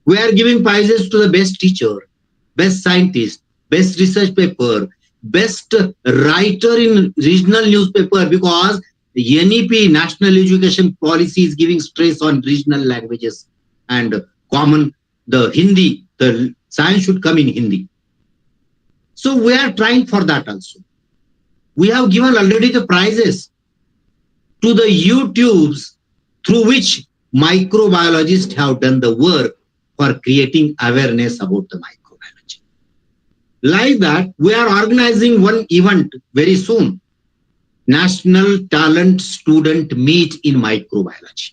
We are giving prizes to the best teacher, best scientist, best research paper, best writer in regional newspaper, because the NEP, National Education Policy, is giving stress on regional languages and common, the Hindi, the science should come in Hindi. So we are trying for that also. We have given already the prizes to the YouTubes through which microbiologists have done the work for creating awareness about the microbiology. Like that, we are organizing one event very soon, National Talent Student Meet in Microbiology.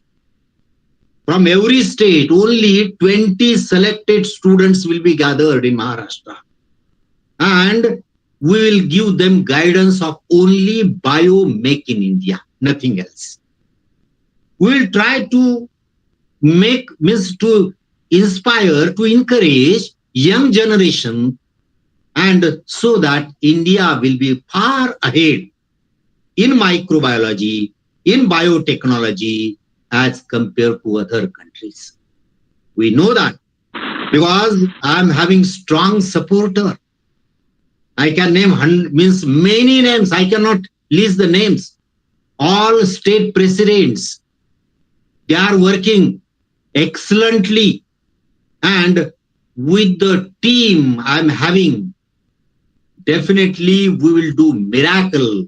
From every state, only 20 selected students will be gathered in Maharashtra. And we will give them guidance of only bio make in India, nothing else. We will try to to inspire, to encourage young generation, and so that India will be far ahead in microbiology, in biotechnology, as compared to other countries. We know that because I am having strong supporter. I can name many names. I cannot list the names. All state presidents, they are working excellently. And with the team I'm having, definitely we will do miracle.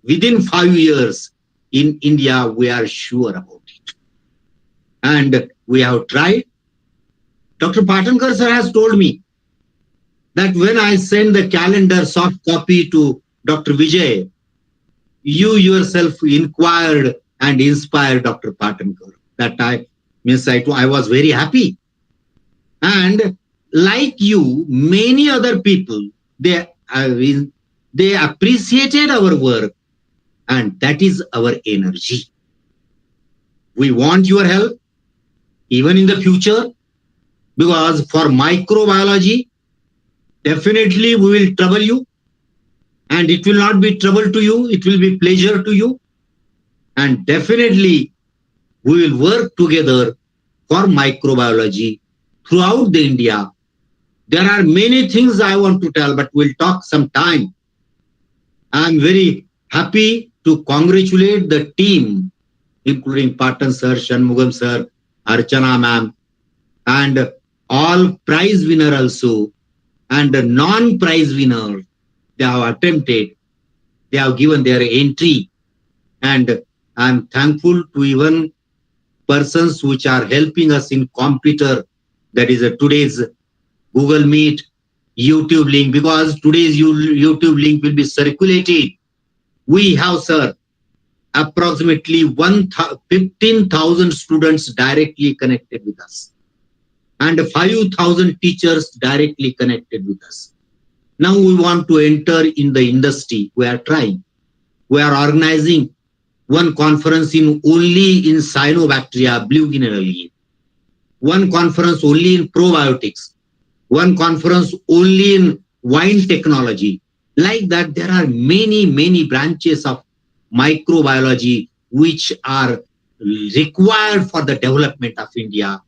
Within 5 years in India, we are sure about it. And we have tried. Dr. Patankar sir has told me that when I send the calendar soft copy to Dr. Vijay, you yourself inquired and inspired Dr. Patankar. That I was very happy. And like you, many other people, they appreciated our work, and that is our energy. We want your help, even in the future, because for microbiology, definitely we will trouble you, and it will not be trouble to you, it will be pleasure to you, and definitely we will work together for microbiology throughout the India. There are many things I want to tell, but we'll talk some time. I'm very happy to congratulate the team, including Patron sir, Shanmugan sir, Archana ma'am, and all prize winner also, and the non-prize winner. They have attempted, they have given their entry, and I'm thankful to even persons which are helping us in computer, that is today's Google Meet, YouTube link, because today's YouTube link will be circulated. We have, sir, approximately 15,000 students directly connected with us, and 5,000 teachers directly connected with us. Now we want to enter in the industry. We are trying. We are organizing one conference only in cyanobacteria, blue guinea algae. One conference only in probiotics. One conference only in wine technology. Like that, there are many, many branches of microbiology which are required for the development of India.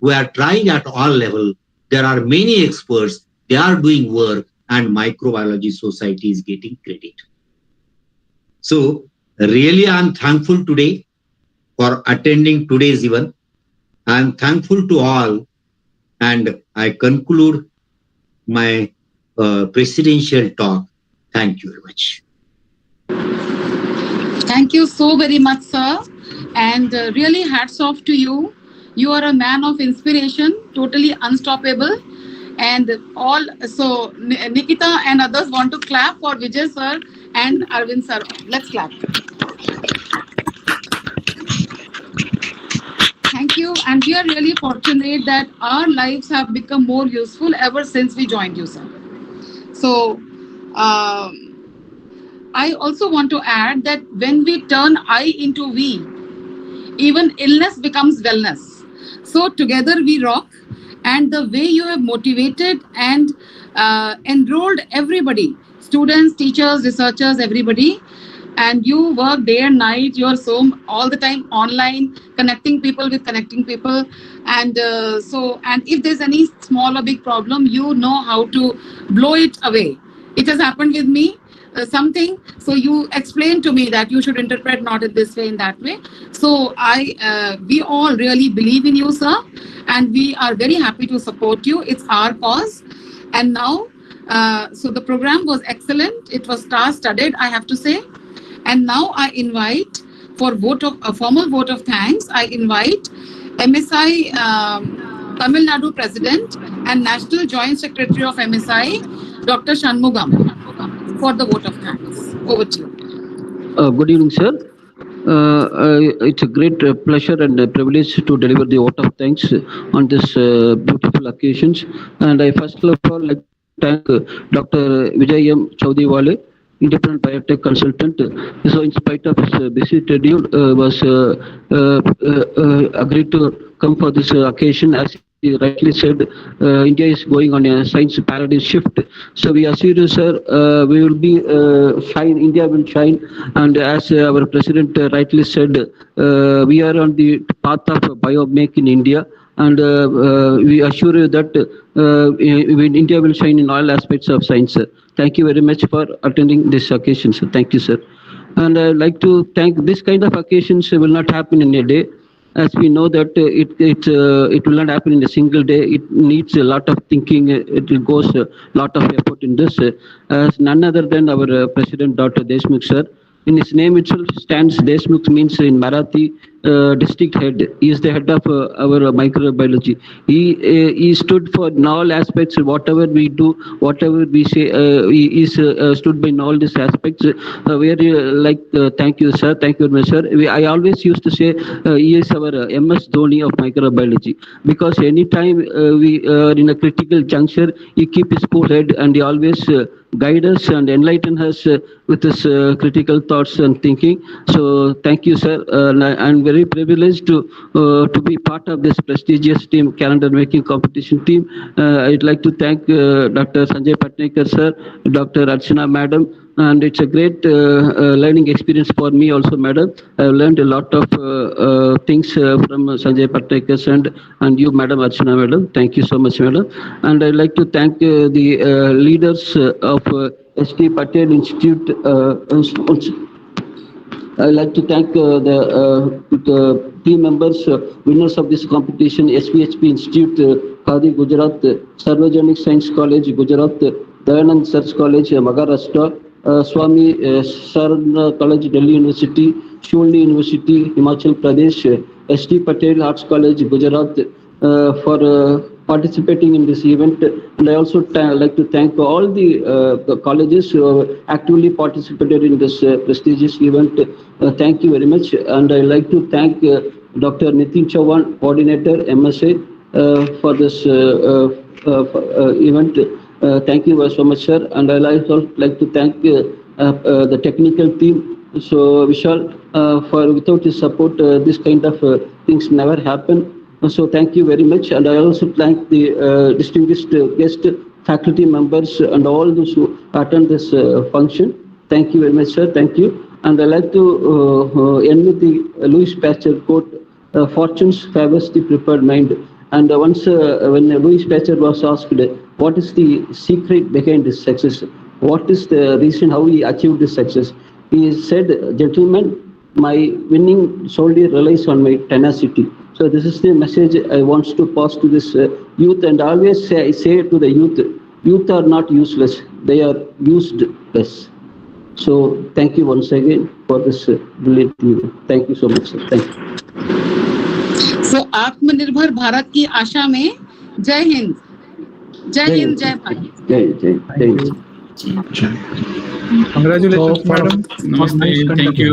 We are trying at all levels. There are many experts. They are doing work, and microbiology society is getting credit. So really, I'm thankful today for attending today's event. I'm thankful to all, and I conclude my presidential talk. Thank you very much. Thank you so very much, sir. And really, hats off to you. You are a man of inspiration, totally unstoppable. And all, so Nikita and others want to clap for Vijay sir and Arvind sir. Let's clap. Thank you. And we are really fortunate that our lives have become more useful ever since we joined you, sir. So, I also want to add that when we turn I into we, even illness becomes wellness. So together we rock. And the way you have motivated and enrolled everybody, students, teachers, researchers, everybody, and you work day and night, you're so all the time online, connecting people with connecting people. And and if there's any small or big problem, you know how to blow it away. It has happened with me. Something, so you explained to me that you should interpret not in this way, in that way. So we all really believe in you, sir, and we are very happy to support you. It's our cause. And now, so the program was excellent. It was star-studded, I have to say. And now I invite for a formal vote of thanks. I invite MSI Tamil Nadu President and National Joint Secretary of MSI, Dr. Shanmugan, for the vote of thanks. Over to you. Good evening, sir. It's a great pleasure and privilege to deliver the vote of thanks on this beautiful occasions. And I first of all like to thank Dr. Vijay Chauthaiwale, independent biotech consultant. So in spite of his busy schedule, was agreed to come for this occasion. As he rightly said, India is going on a science paradigm shift. So we assure you, sir, we will be shine. India will shine. And as our president rightly said, we are on the path of biomake in India. And we assure you that India will shine in all aspects of science, sir. Thank you very much for attending this occasion, sir. Thank you, sir. And I'd like to thank this kind of occasions will not happen in a day. As we know that it will not happen in a single day. It needs a lot of thinking. It goes a lot of effort in this. As none other than our President, Dr. Deshmukh, sir. In his name itself stands Deshmukh, means in Marathi district head. He is the head of our microbiology. He stood for in all aspects. Whatever we do, whatever we say, he is stood by in all these aspects. Thank you, sir. Thank you very much, sir. I always used to say he is our MS Dhoni of microbiology, because anytime we are in a critical juncture, he keep his cool head and he always guide us and enlighten us with his critical thoughts and thinking. So thank you, sir. I'm very privileged to be part of this prestigious team, calendar making competition team. I'd like to thank Dr. Sanjeev Patankar, sir, Dr. Archana, madam. And it's a great learning experience for me also, madam. I've learned a lot of things from Sanjay Patankar and you, madam Archana, madam. Thank you so much, madam. And I'd like to thank the leaders of ST Patel Institute. I'd like to thank the team members, winners of this competition, SVHP Institute, Khadi, Gujarat, Sarvajanic Science College, Gujarat, Dayanand Research College, Maharashtra, Swami Sarana College, Delhi University, Shulni University, Himachal Pradesh, ST Patel Arts College, Gujarat, for participating in this event. And I also like to thank all the colleges who have actively participated in this prestigious event. Thank you very much. And I like to thank Dr. Nitin Chauhan, coordinator, MSA, for this event. Thank you so much, sir. And I also like to thank the technical team. So Vishal, without his support, this kind of things never happen. So thank you very much. And I also thank the distinguished guest faculty members and all those who attend this function. Thank you very much, sir. Thank you. And I like to end with the Louis Pasteur quote: "Fortunes favors the prepared mind." And once when Louis Pasteur was asked, what is the secret behind his success? What is the reason how he achieved this success? He said, "Gentlemen, my winning solely relies on my tenacity." So this is the message I want to pass to this youth. And I always say to the youth are not useless, they are useless. So thank you once again for this brilliant meeting. Thank you so much, sir. Thank you. So आत्मनिर्भर भारत की आशा में जय हिंद, जय हिंद, जय Bharat. Jai. Congratulations, madam. Namaste. Thank you.